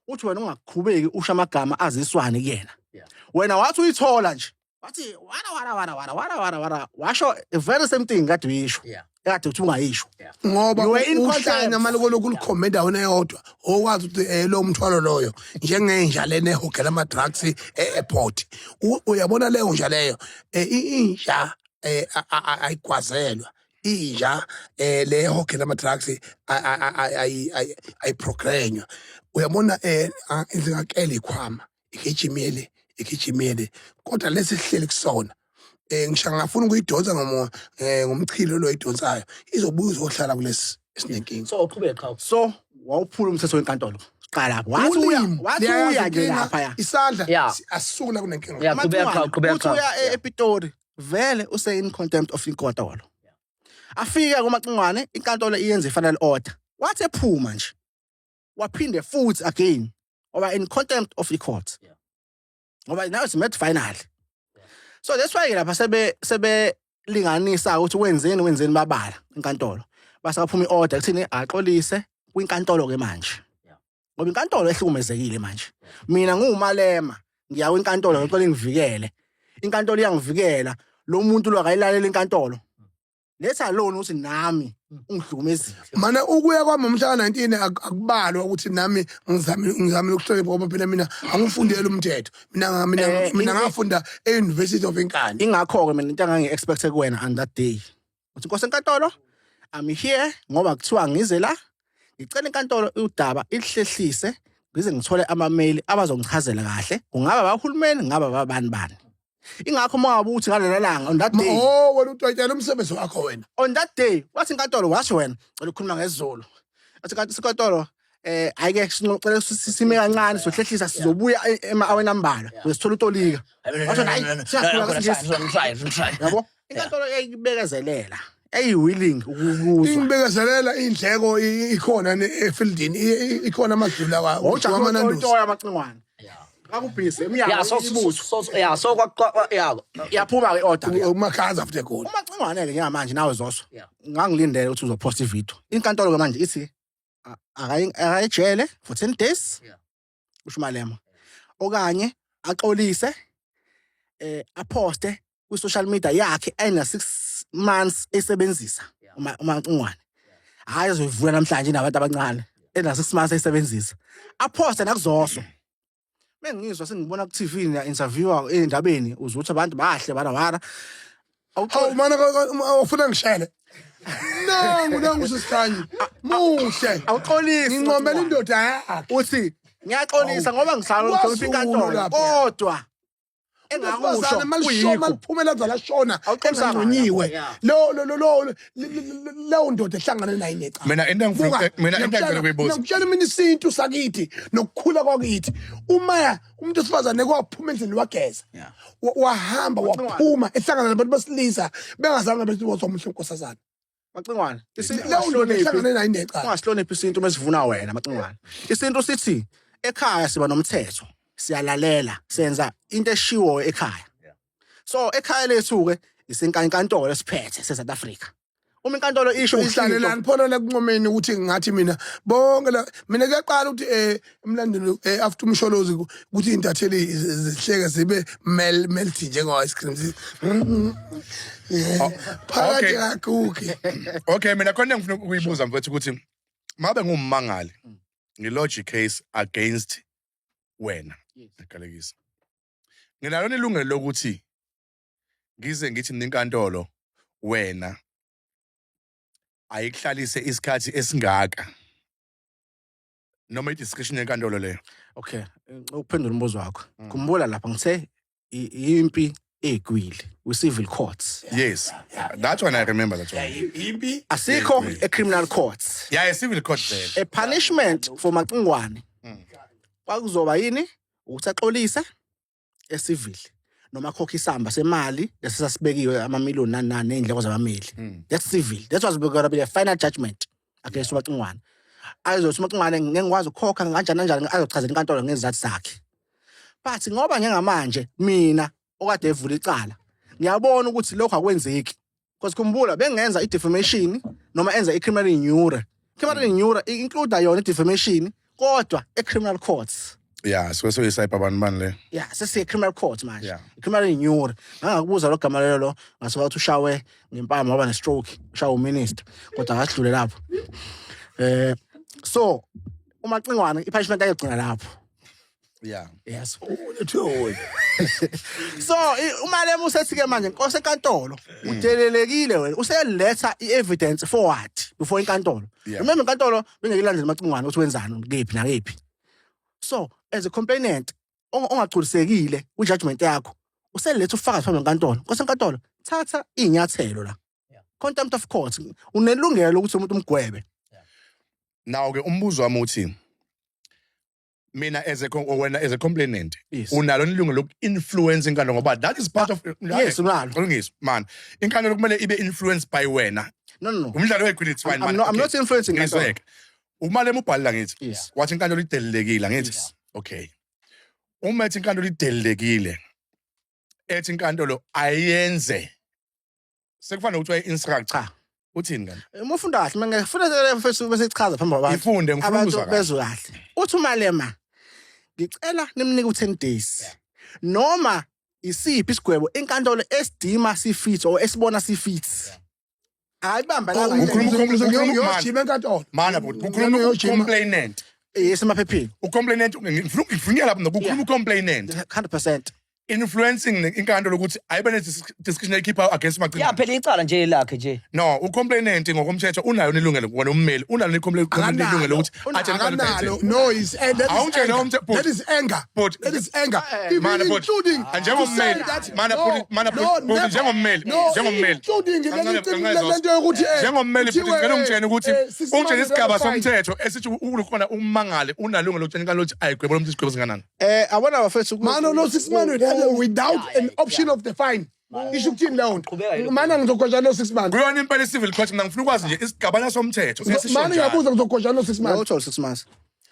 Uthi wena ungaqhubeki usha amagama aziswane kuyena. Yeah. Wena wathi uyithola nje. Wathi wara washo the very same thing kade uyisho. Yeah. Kade uthi ungayisho. Ngoba You were in uhlanya contempt. manje lokhu likhomenda wona eyodwa. Okwazi ukuthi lo mthwalo loyo njengenja lene hogela ama drugs e-airport. Uyabona leyo nja leyo inja ayigwazelwa. Inja le hogela ama drugs ayiprogrenywa. Uyabona izingakele ikhwama igijimele kodwa lesihleli kusona ngisho ngafuna ukuyidonsa ngomchilo lo oyidonsayo izobuya uzohlala kulesi esinenkinga. So qhubeka cha. So wawuphula umthetho wenkantolo. Qala lapho. Wathi uya ke lapha ya. Isandla Yeah. asukula kunenkinga. Yeah, qhubeka Uthi cha. uya ePitori vele use in contempt of inkantolo. Afika kuMacingwane inkantolo iyenza i-final order. Wathi ephuma nje. Waphinde futhi again. Oba in contempt of the court. Yeah. Ngoba now it's met final. So that's why lapha sebe linganisa ukuthi wenzeni babala inkantolo. Base kaphuma iorder kuthini axolise kwinkantolo ke manje. Ngoba inkantolo ehlukumezekile manje. Mina ngumalema ngiyawe inkantolo ngicela ngivikele. Inkantolo iyangivikela lo muntu lo akayilalela inkantolo. Letha lona ukuthi nami ungihlukumezile. Mana ukuya kwami umhla ka19 akubalwa ukuthi nami ngizamile ukuhlonipha ngoba phela mina angifundele umthetho. Mina ngafunda e-University of Nkandla. Ingakho ke mina into engangi-expect kuwena on that day. Uthi Nkosi enkantolo, I'm here ngoba kuthiwa ngize la ngicela inkantolo udaba ilihlehlise ngize ngithole ama-mail abazongichazela kahle. Kungaba abahulumeni ngaba babani. Ingakho uma uthi ngalelo langa on that day. Oh wena utwetshela umsebenzi wakho wena. On that day wathi inkantolo washo wena cela ukukhuluma ngesiZulu. Athi kanti inkantolo ayike sicela sisime kancane sohlehlisa sizobuya ema-aweni ambalwa. Sithola utolika. Washo hayi yabo inkantolo eyibekezelela. Willing ukuzwa. Ingibekezelela indleko ikhona efieldini ikhona amadlula kwawo. Ujamananduzo yamacingwane. Akubhise emnyango ibutho. So Yaphuma ke order. Umakhaza futhi khona. Umacingwane ke njengamanje nawe Zoso. Ngangilindele ukuthi uzopost ivideo. Inkantolo ke manje ithi akayijele for 10 days. Ushumalema. Okanye axolise aposte ku social media yakhe ena 6 months esebenzisa umacingwane. Hayi uzovula namhlanje nabantu abancane ena 6 months esebenzisa. Aposte nakuZoso. Mengizwa sengibona ku TV na interviewer endabeni uzuthi abantu bahle bana. Awu mana ufuna ngishele. Nangu sisikhanye. Muhle. Awuxolisi. Ngincomela indoda yakhe. Uthi ngiyaxolisa ngoba ngisala ngicela inkantolo kodwa engakusho malishoma liphumela zalashona enganqonyiwe lo ndoda ehlangana naye necha mina engicela kuyibuza ngikutshela mina isintu sakithi nokukhula kwakithi uma umuntu osifazane kwaphuma endlini wageza wahamba waphuma ehlangana nabantu besilisa bengazange bethi wozomuhle unkosazana Macingwane lo ndoda ehlangana naye necha ungasiloniphi isintu mesivuna wena Macingwane isintu sithi ekhaya siba nomthetho siyalalela senza into eshiwo ekhaya so ekhaya lethu ke isenkantolo esiphethe se South Africa uma inkantolo isho ihlalelani phonela kunqomeni ukuthi ngathi mina bonke la mina kuyaqala ukuthi emlandweni after umsholozi ukuthi intatheli zihleke zibe melty njengo ice cream phakathi kakuki okay mina khona ngifuna ukuyibuza mfethu ukuthi mabe ngummangali ngilogic case against wena ekalekisa nginalo ilungelo lokuthi ngize ngithi ninkantolo wena ayikuhlalise isikhathi esingaka noma idiscussion yenkantolo leyo okay ukuphendula umbuzo wakho khumbula lapha ngithe impi egwile we civil courts yes that's when I remember that one impi asikho a criminal courts a civil court there a punishment for Macingwane kwakuzoba yini ukuthi axolise esivil noma khokha isamba semali lesasibekiwe amamiliyoni nani nezindleko zabameli that's civil that was going to be a final judgment against Macingwane ayizothi Macingwane ngengikwazi ukukhokha kanjani azochazela inkantolo ngezizathu zakhe but ngoba njengamanje mina okade evula icala ngiyabona ukuthi lokho akwenzeki because khumbula bengenza i-defamation noma enza i-criminal injury include yona i-defamation kodwa e-criminal courts yeah so isayipha abantu le yeah sese-criminal court manje i-criminal injury ngangakubuza lo gama lelo ngasuka ukuthi ushawe ngempama waba ne-stroke ushawe uminister kodwa akasidlule lapho so uMacingwane i-punishment ayogcina lapho yeah yes so umalema usethi-ke manje Nkosi enkantolo udelelekile wena useletha i-evidence forward before inkantolo remember inkantolo bengeyilandela Macingwane ukuthi wenzani kephi nakephi so as a complainant ongagculisekile kwi-judgment yakho useletha ufakazi phambi kwenkantolo Nkosi enkantolo thatha inyathelo la contempt of court unelungelo ukuthi umuntu umgwebe now ke umbuzo wami uthi mina as a complainant unalo ilungelo loku-influence inkantolo ngoba that is part of yes unalo man inkantolo kumele ibe influenced by wena no umdlalo weqiniso fine man I'm not influencing inkantolo umalema ubhalila ngithi wathi inkantolo idelelekile ngithi okay uma ithi inkantolo idelelekile ethi inkantolo ayenze sekufanele ukuthi wayi-instruct Cha. uthini ngani Uma ufunda kahle mangifuna mfethu bese sichaza phambi kwabantu. Ngifunde, ngifuna Abantu ukuzwa kahle. bezwe kahle. Uthi uMalema ngicela nimnike u10 days. Noma isiphi isigwebo inkantolo esidima sifit or esibona sifit. Ayibamba la ngiyojima enkantolo mana but ukhuluma ucomplainant esemaphepheni ucomplainant ngifuneka lapho nokukhuluma ucomplainant 100%. influencing inkantolo ukuthi ayibe ne-discretionary keeper against Ya Macimbi. phela icala nje lakhe nje. No, ucomplainant ngokomthetho unayo nelungelo wona ummeli unalo nelungelo ukuthi athi akanalo no is Awungitshele umthetho that is anger but that is anger mana but including njengommeli mana but njengommeli lento yokuthi njengommeli futhi ngicela ungitshene ukuthi ungitshene isigaba somthetho esithi ukukhona ummangale unalungelo lokutshela inkantolo ukuthi ayigwebo lomthetho isigwebo singanani. Abona bafethu mano no 6 months without an option of the fine isho ukuthini leyo nto mana ngizogojana no 6 months kuyona impela civil court mina ngifuna ukwazi nje isigabana somthetho mana ngiyabuza ngizogojana no 6 months uthola 6 months.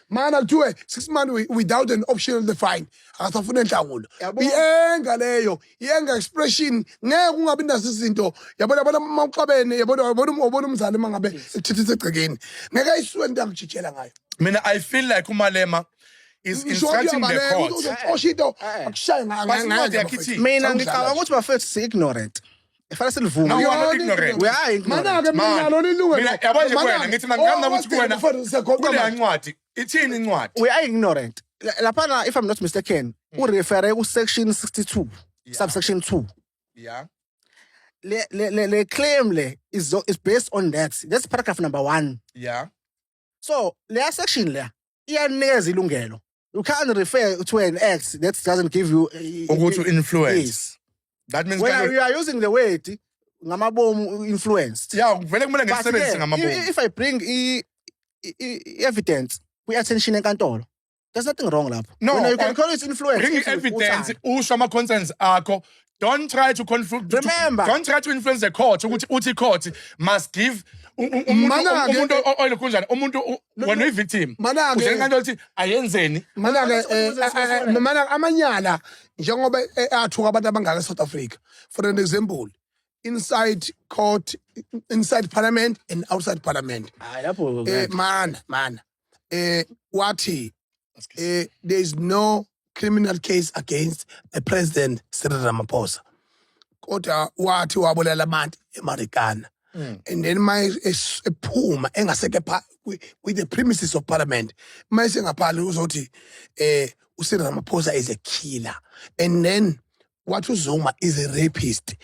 mana kuthiwe 6 months without an option of the fine akasafuna enhlawulo Yabo. iyenga leyo iyenga expression ngeke ungabi nazo izinto yabona mawuxabene yabona umzali mangabe ethithisa egcekeni ngeke ayisuwe into akujijela ngayo mina I feel like uMalema is instructing the court. oshito akushaya Basincwadi yakithi. Mina ngicabanga ukuthi bafethu si-ignorant. Efana silivume. No, we are not ignorant. We are ignorant. mana-ke mina nalo lilungelo Mina yabo nje kuwena ngithi mangikhamna ukuthi kuwena kule ncwadi ithini incwadi. We are ignorant. Laphana if I'm not mistaken, urefere ku section 62 subsection 2. Yeah. Le claim le is based on that. That's paragraph number 1. Yeah. So, le section le iyanikeza ilungelo. You can't refer to an act that doesn't give you Ukuthi influence. Yes. That means When you are using the word ngamabomu influenced. yeah, vele kumele But ngisebenzise again, ngamabomu. if I bring evidence kwi-attention enkantolo, there's nothing wrong lapho. No, You can call it influence. Bring if you evidence, uthanda. usho ama concerns akho. Don't try to conflict. Remember. Don't try to influence the court. Uthi court must give umuntu when we victim. Mana-ke- Ujele inkantolo ukuthi ayenzeni. mana amanyala njengoba athuka abantu abangaka eSouth Africa for an example inside court inside parliament and outside parliament Hayi lapho mana wathi there is no criminal case against the president Cyril Ramaphosa kodwa wathi wabolela abantu eMarikana and then my ephuma engaseke with the premises of parliament mayise ngaphandle uzothi uCyril Ramaphosa is a killer and then wathi uZuma is a rapist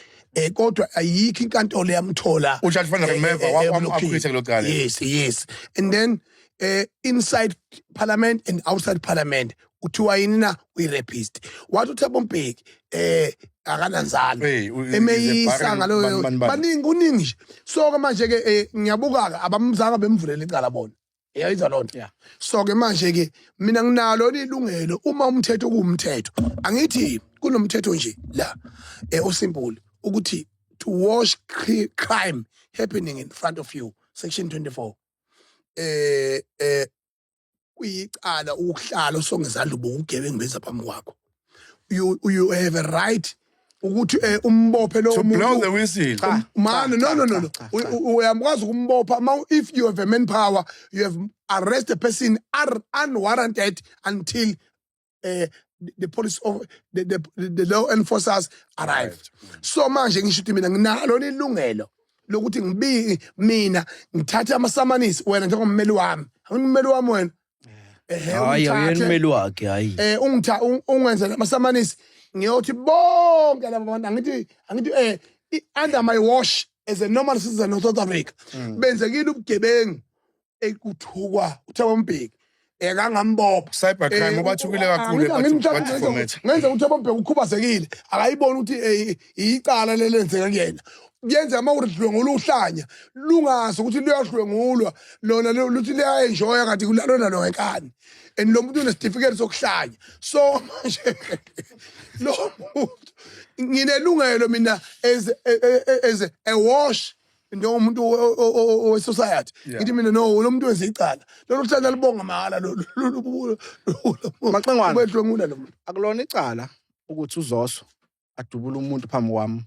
kodwa ayikho inkantolo yamthola Ujudge Van Remeva wakhulisa lo cala. yes and then inside parliament and outside parliament uthiwa yini na uyi-rapist wathi uThabo Mbeki akananzalo emeyisa ngaloyo kuningi nje so ke manje ke ngiyabuka-ke abamzanga bemvulela icala bona yayizwa loo nto so ke manje ke mina nginalo ilungelo uma umthetho kuwumthetho angithi kunomthetho nje la osimple ukuthi to watch crime happening in front of you section 24 kuyicala ukuhlala usongezandla ubugebengu benza phambi kwakho you have a right ukuthi umbophe lo To blow the whistle. man no uyamkwazi ukumbopha if you have a manpower you have arrest a person unwarranted until the police of the law enforcers arrived so manje ngisho ukuthi mina nginalo ilungelo lokuthi mina ngithatha amasamanisi wena njengommeli wami angimeli wami wena Hayi awuyeni wakhe hayi. Ungenza amasamanisi ngiyothi bonke laba bantu angithi under my wash as a normal citizen of South Africa benzekile ubugebengu ekuthukwa uThabo Mbeki ekangambopha Cybercrime obathukile kakhulu ngenza ukuthi uThabo Mbeki ukhubazekile akayibona ukuthi icala lelenzeka kuyena kuyenza uma udlwengula uhlanya lungazi ukuthi luyahlwengulwa lona luthi liyaenjoya kanti kulona lo enkani and lo muntu unesitifiketi sokuhlanya so manje lo muntu nginelungelo mina as a wash njengomuntu we society ngithi mina no lo muntu wenza icala lo hlanya libonga mahala lo Maqengwana. bedlwengula lo muntu akulona icala ukuthi uZoso adubula umuntu phambi kwami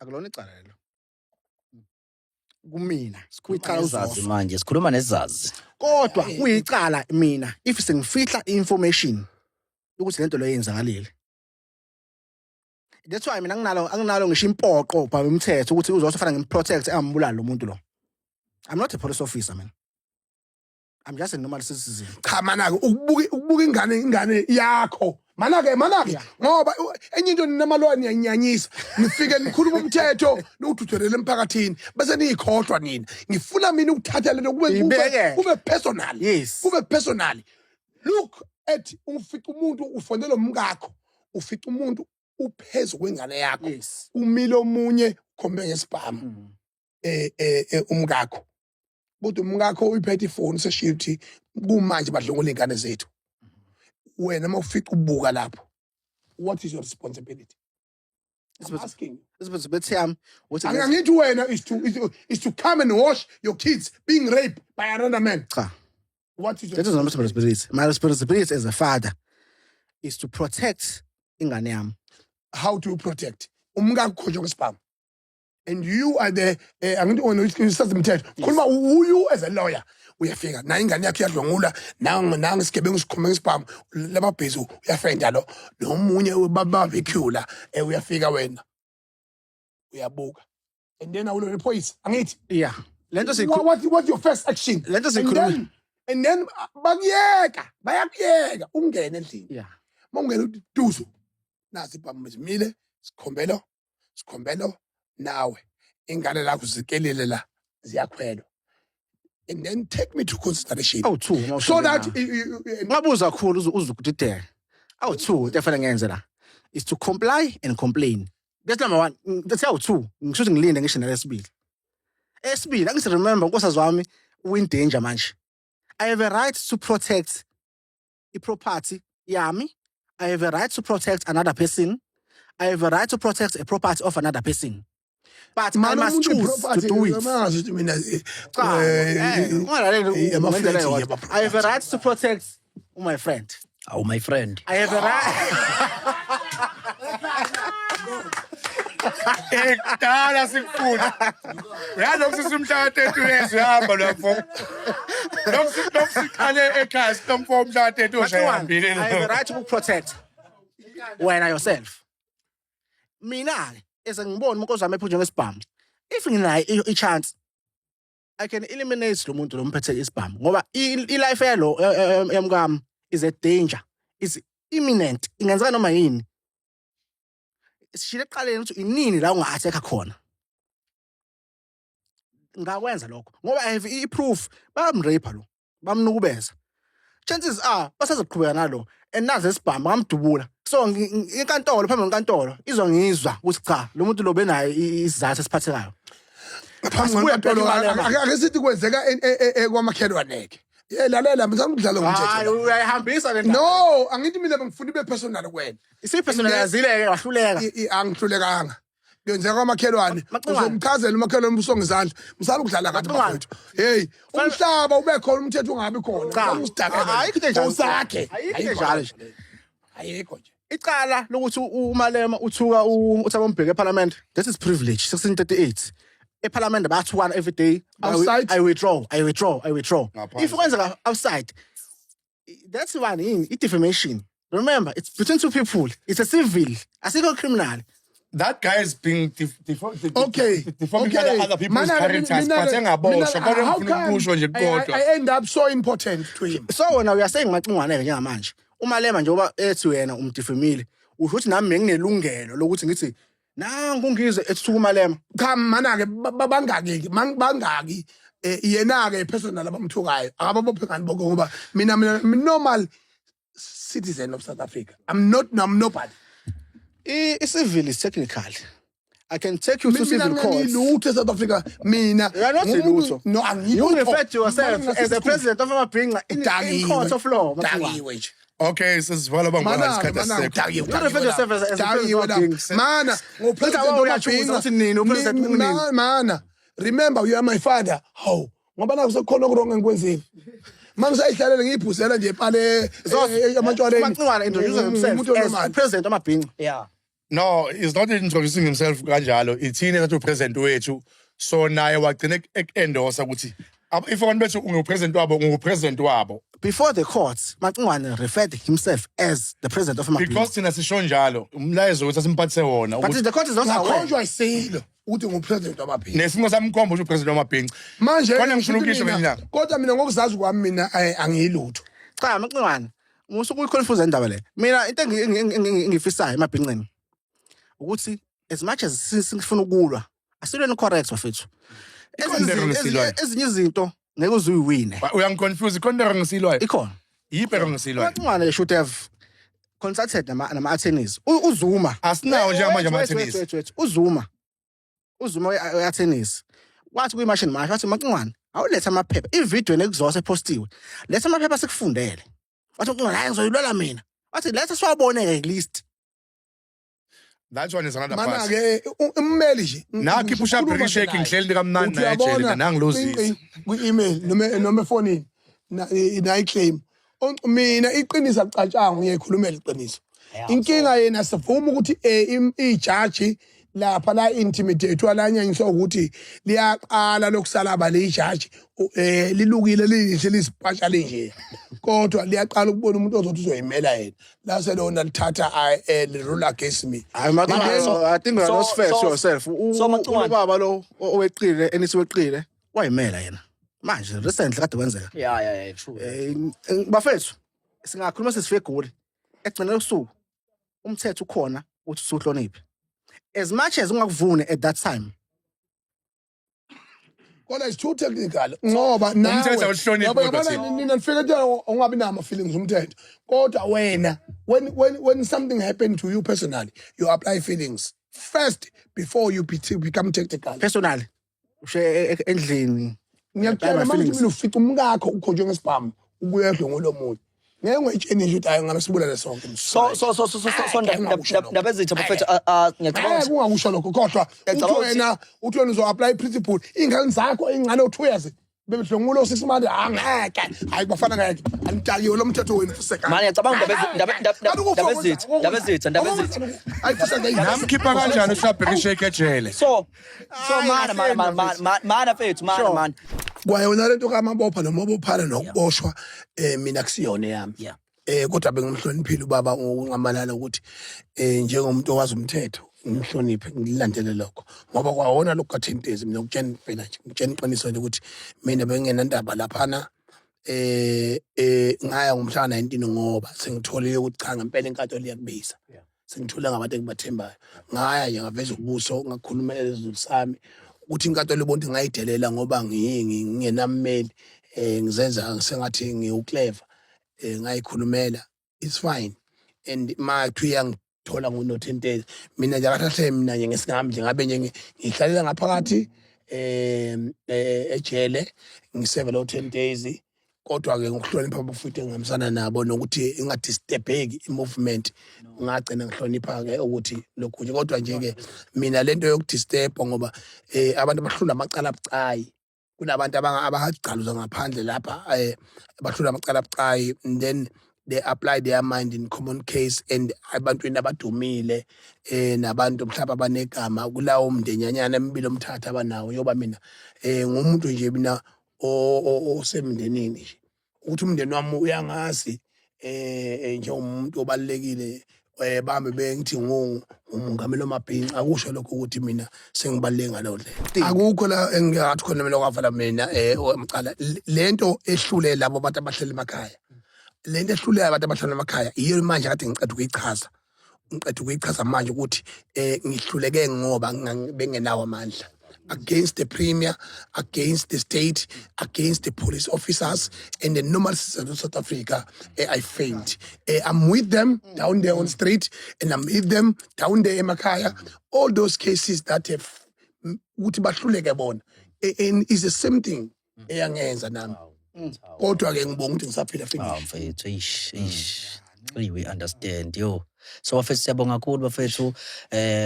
akulona icala lelo kumina sikhuluma Uzazi manje sikhuluma nezazi. kodwa kuyicala mina if sengifihla information ukuthi lento lo yenzakalile. That's why mina anginalo ngisho impoqo phambi umthetho ukuthi uzosofana ngimprotect angambulali lo muntu lo. I'm not a police officer man. I'm just a normal citizen. Cha mana-ke ukubuka ingane yakho mana-ke ngoba enye into ninamalwa niyanyanyisa nifike nikhuluma umthetho nokududulele emphakathini bese niyikhohlwa nina ngifuna mina ukuthatha lento kube personal. Yes. Kube personal. Look at ufica umuntu ufondela umkakho ufica umuntu uphezu kwengane yakho umile omunye khombe ngesibhamu umkakho kodwa umkakho uyiphethe ifoni seshiya ukuthi kumanje badlongola ingane zethu wena mawufica ubuka lapho what is your responsibility? I'm asking you. Responsibility yami ukuthi angithi wena is to come and watch your kids being raped by another man. Cha. What is your That is not my responsibility. My responsibility as a father is to protect ingane yami. How to protect umkakho khonjwa ngesibhamu? And you are the angithi wena uyisasimthetho khuluma you as a lawyer uyafika na ingane yakhe iyadlongula nanga isigebengu sikhombe ngesibhamu lamabhezu uyafenda lo nomunye babavecula uyafika wena uyabuka and then awulo report angithi Yeah. Lento what your first action? Lento sikhuluma. And then bayakuyeka ungene endlini. Yeah. Mawungena uduzo nasi ibhamu zimile sikhombelo nawe ingane lakho zikelele la ziyakhwelwa and then take me to consideration so that ngabuza kakhulu uzukudideka two definitely ngenze la is to comply and complain. That's number one. That's two ngisho ngilinde ngisho nelesibili angisi remember nkosazi wami in danger manje. I have a right to protect the property yami. I have a right to protect another person. I have a right to protect a property of another person. But I must choose to do it. I have a right to protect my friend. Oh, my friend. I have a right. Ekudala sikufuna. Uyalokhu sisimhla 30 years uyahamba lapho. Lokhu sikhale ekhaya sikamfo umhla 30 ushayambile. I have a right to protect wena yourself. Mina ese ngibona umunkozi wami ephunjwe ngesibhamu. If nginayo i-chance I can eliminate lo muntu lo mphethe isibhamu ngoba i-life yalo yamkami is a danger. Is imminent. Ingenzeka noma yini. Sishile eqaleni ukuthi inini la ungatheka khona. Ngakwenza lokho ngoba I have i-proof bamrape lo bamnukubeza. Chances are basazoqhubeka nalo and nazi isibhamu ngamdubula. So inkantolo phambi kwenkantolo izongizwa ukuthi cha lo muntu lo benayo isizathu esiphathekayo. Phambi kwenkantolo ake sithi kwenzeka kwamakhelwaneke. Lalela mzangu udlala ngomthetho. Hayi uyayihambisa le ndaba. No, angithi mina bengifuna ibe personal kuwena. Isipersonalizile ke wahluleka. Angihlulekanga. Kuyenzeka kwamakhelwane uzomchazela umakhelwane usongizandla msala ukudlala ngathi mafethu hey umhlaba ube khona umthetho ungabi khona usidakela ayikho usakhe ayikho nje icala lokuthi umalema uthuka uThabo eParliament that is privilege 1638 eParliament bathukana every day outside I withdraw if kwenzeka outside that's one in defamation remember it's between two people it's a civil asikho criminal. That guy is being deforming other people's characters. I end up so important to him. So now we are saying macingwane ke njengamanje. Umalema njengoba ethi wena umdifamile, usho ukuthi nami nginelungelo lokuthi ngithi nangu ngizwe ethuka umalema. Cha mana ke bangaki yena ke personal abamthukayo. Akababophe ngani bonke ngoba mina normal citizen of South Africa. I'm nobody. Civil is technical. I can take you to civil court. South Africa. Mina. You are not a loser. No, you refer to yourself as the president of Amapinga in court of law. Okay, so it's all about you refer to yourself as the president of Mana. Remember, you are my father. How? Ngoba na kusekhona okurongo enkwenzeni. Manje sayihlalele ngiyiphuzela nje pale amantshwareni. Macingwane introduce himself as president of Amapinga. Yeah. No, he's not introducing himself kanjalo. Ithini that upresident wethu. So naye wagcina endorse ukuthi if abantu bethu ungupresident wabo ungupresident wabo. Before the court, Macingwane referred himself as the president of Mapinga. Because thina sisho njalo, umlayezo ukuthi asimphathise wona. But the court is not aware. Nakhonjwa isilo ukuthi ngupresident wamabhinqa. Nesimo samkhomba ukuthi upresident wamabhinqa. Manje Khona ngifuna ukisho ngenyanga. Kodwa mina ngokuzazi kwami mina angiyilutho. Cha, Macingwane, musuku uyiconfuse indaba le. Mina into engifisayo emabhinqeni ukuthi as much as sifuna ukulwa, asilweni correct bafethu. Ezinye izinto ngeke uzuyiwine. Uyangiconfuse ikhondera ngisilwayo. Ikhona. Yipero ngisilwayo. Macingwane should have consulted nama attorneys. Uzuma. Asinawo nje manje ama attorneys. Uzuma we-attorneys. Wathi kwi-machine march wathi Macingwane, awuletha amaphepha. Ivideo nekuzosa epostiwe. Letha amaphepha sikufundele. Wathi Macingwane, hayi ngizoyilwela mina. Wathi letha siwaboneke at least. That one is another part. Mana ke ummeli nje. Nakhi push up shaking ngihleli kamnandi naye ejele nangilozisa. Kwi-email noma efonini na iclaim. Mina iqiniso acatshanga ngiyayikhulumela iqiniso. Inkinga yena sivuma ukuthi ijaji lapha la intimidate walanyanyiswa ukuthi liyaqala lokusala bale ijaji lilukile lihle lisipashale nje. Kodwa liyaqala ukubona umuntu ozothi uzoyimela yena. La selona lithatha le rule against me. I think you are not fair to yourself. Ubaba lo oweqile enisiweqile wayimela yena. Manje recently kade kwenzeka. Yeah, true. Bafethu singakhuluma sesife egoli. Egcina usuku umthetho ukhona uthi usuhloniphe. As much as ungakuvune at that time. Kodwa is too technical. Ngoba nawe umthetho awuhloniphi kodwa thina nina nifike nje ungabi nama feelings umthetho. Kodwa wena when something happened to you personally, you apply feelings first before you become technical. Personally. Ushe endlini. Ngiyakutshela manje mina ufica umkakho ukhonjwe ngesibhamu ukuyedwa ngolomunye. Ngeke ngiyitshene nje ukuthi hayi ngabe sibulale sonke. So ndaba ezitha bafethu ngiyacabanga kungakusho lokho kodwa uthi wena uzo-apply principle iy'ngane zakho ey'ncane 2 years bebedlongulo 6 months angeke hayi bafana ngeke anitakiwe lo mthetho wenu fuseka manje ngiyacabanga ndaba ezitha hayi fuseka namkhipha kanjani uhlabheka ishake ejele. so mana fethu mana kwayona lento kamabopha nomabophala nokuboshwa mina kusiyona yami kodwa bengimhloniphile ubaba ungamalala ukuthi njengomuntu owazi umthetho ngimhloniphe ngilandele lokho ngoba kwawona lokho kathintezi mina ukutshena phela nje ngitshena iqiniso ukuthi mina bengenandaba laphana ngaya ngomhla 19 ngoba sengitholile ukuthi cha ngempela inkantolo iyakubisa sengithula ngabantu engibathembayo ngaya nje ngaveza ubuso ngakhulumela lezulu sami ukuthi inkantolo ibonke ngayidelela ngoba ngingenammeli ngizenza sengathi ngiuclever ngayikhulumela it's fine and ma thola ngunothentezi mina nje akahle mina nje ngesingami nje ngabe nje ngihlalela ngaphakathi ejele ngiseve lo 10 days kodwa ke ngokuhlonipha abafuthi ngihambisana nabo nokuthi ingadisturbeki imovement ngagcina ngihlonipha ke ukuthi lokhu nje kodwa nje ke mina lento yokudisturb ngoba abantu abahlula amacala abucayi kunabantu abahagcaluza ngaphandle lapha abahlula amacala abucayi and then they apply their mind in common case and abantwini abadumile nabantu mhlawumbe abanegama kulawo mndenyanyana emibili omthatha abanawo yoba mina ngumuntu nje mina osemndenini nje ukuthi umndeni wami uyangazi njengomuntu obalekile bami bengithi ngumongameli wamabhinqa akusho lokho ukuthi mina sengibaleke ngalo ndlela akukho la engingathi khona mina okwavala mina umcala lento ehlule labo abantu abahleli emakhaya lento ehlule abantu abahlala emakhaya iyo manje kade ngicela ukuyichaza manje ukuthi ngihluleke ngoba bengenawo amandla against the premier, against the state, against the police officers and the normal citizens of South Africa. I failed. I'm with them down there on the street and I'm with them down there in Makaya. All those cases that have and it's the same thing. Kodwa ke ngibonga ukuthi ngisaphila we understand yo So bafethu siyabonga kakhulu bafethu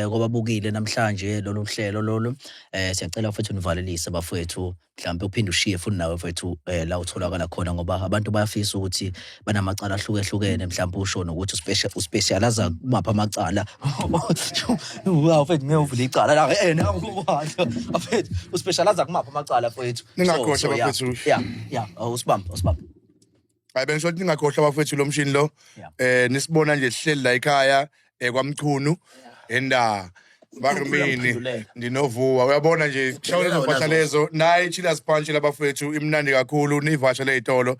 ngoba bukile namhlanje lolu hlelo lolu siyacela bafethu nivalelise bafethu mhlawumbe uphinde ushiye futhi nawe bafethu la utholakala khona ngoba abantu bayafisa ukuthi banamacala ahlukehlukene mhlawumbe usho nokuthi uspecialize kumapha amacala bafethu ngiyovula icala la bafethu uspecialize kumapha amacala bafethu Ningakhohlwa bafethu. yeah usibamba Hayi bengisho ukuthi ningakhohlwa bafethu lo mshini lo nisibona nje sihleli la ekhaya kwaMchunu enda Barimini ndinovuwa uyabona nje shawule zobhasha lezo nayi Chillers Punch labafethu imnandi kakhulu nivashele ezitolo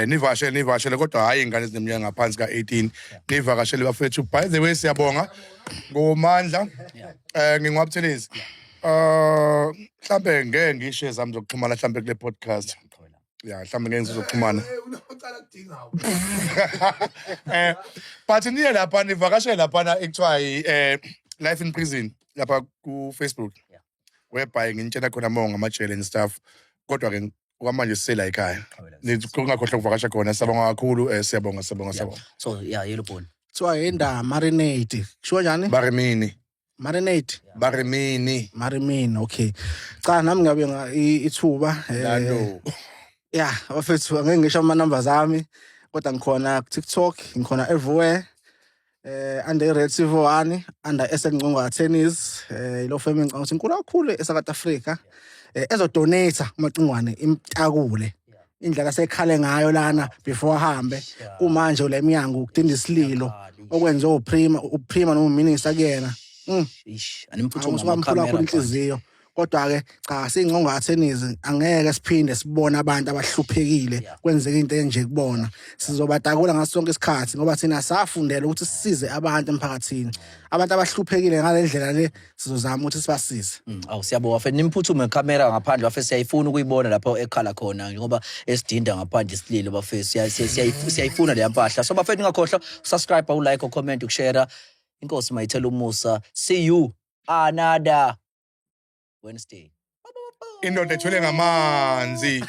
nivashele kodwa hayi ingane ezineminyaka ngaphansi ka18 nivakashele bafethu. By the way siyabonga ngomandla ngingwabuthelezi mhlambe ngeke ngishe zami zokuxhumana mhlambe kule podcast ya mhlambe ngeke ngizoxhumana but niye lapha nivakashele lapha ekuthiwa Life in Prison lapha ku Facebook whereby ngintshela khona monga amajele and stuff kodwa ke okwamanje sisela ekhaya ningakhohlwa ukuvakasha khona siyabonga kakhulu siyabonga so yeah yelo bone kuthiwa yenda marinade kusho njani marinade marimini okay cha nami ngiyabonga ithuba yeah bafethu angeke ngisho ama numbers ami kodwa ngikhona ku TikTok ngikhona everywhere under Red Silver under Esengcongwa tennis ilo firm engicanga ukuthi inkulu kakhulu eSouth Africa ezodonate amacingwane imtakule indlela sekhale ngayo lana before ahambe kumanje ulemnyango ukudinda isililo okwenza uprima nominister kuyena animphuthumo ngakamera inhliziyo kodwa ke cha singcongwa tennis angeke siphinde sibone abantu abahluphekile kwenzeka into enje kubona sizobatakula ngaso sonke isikhathi ngoba thina safundela ukuthi sisize abantu emphakathini abantu abahluphekile ngalendlela le sizozama ukuthi sibasize siyabonga mfethu nimphuthume ngecamera ngaphandle bafethu siyayifuna ukuyibona lapho ekhala khona ngoba esidinda ngaphandle isililo bafethu siyayifuna le mpahla so bafethu ngakhohlwa subscribe ulike ucomment ukushare inkosi mayithela umusa see you another Wednesday. Indoda ethwele ngamanzi.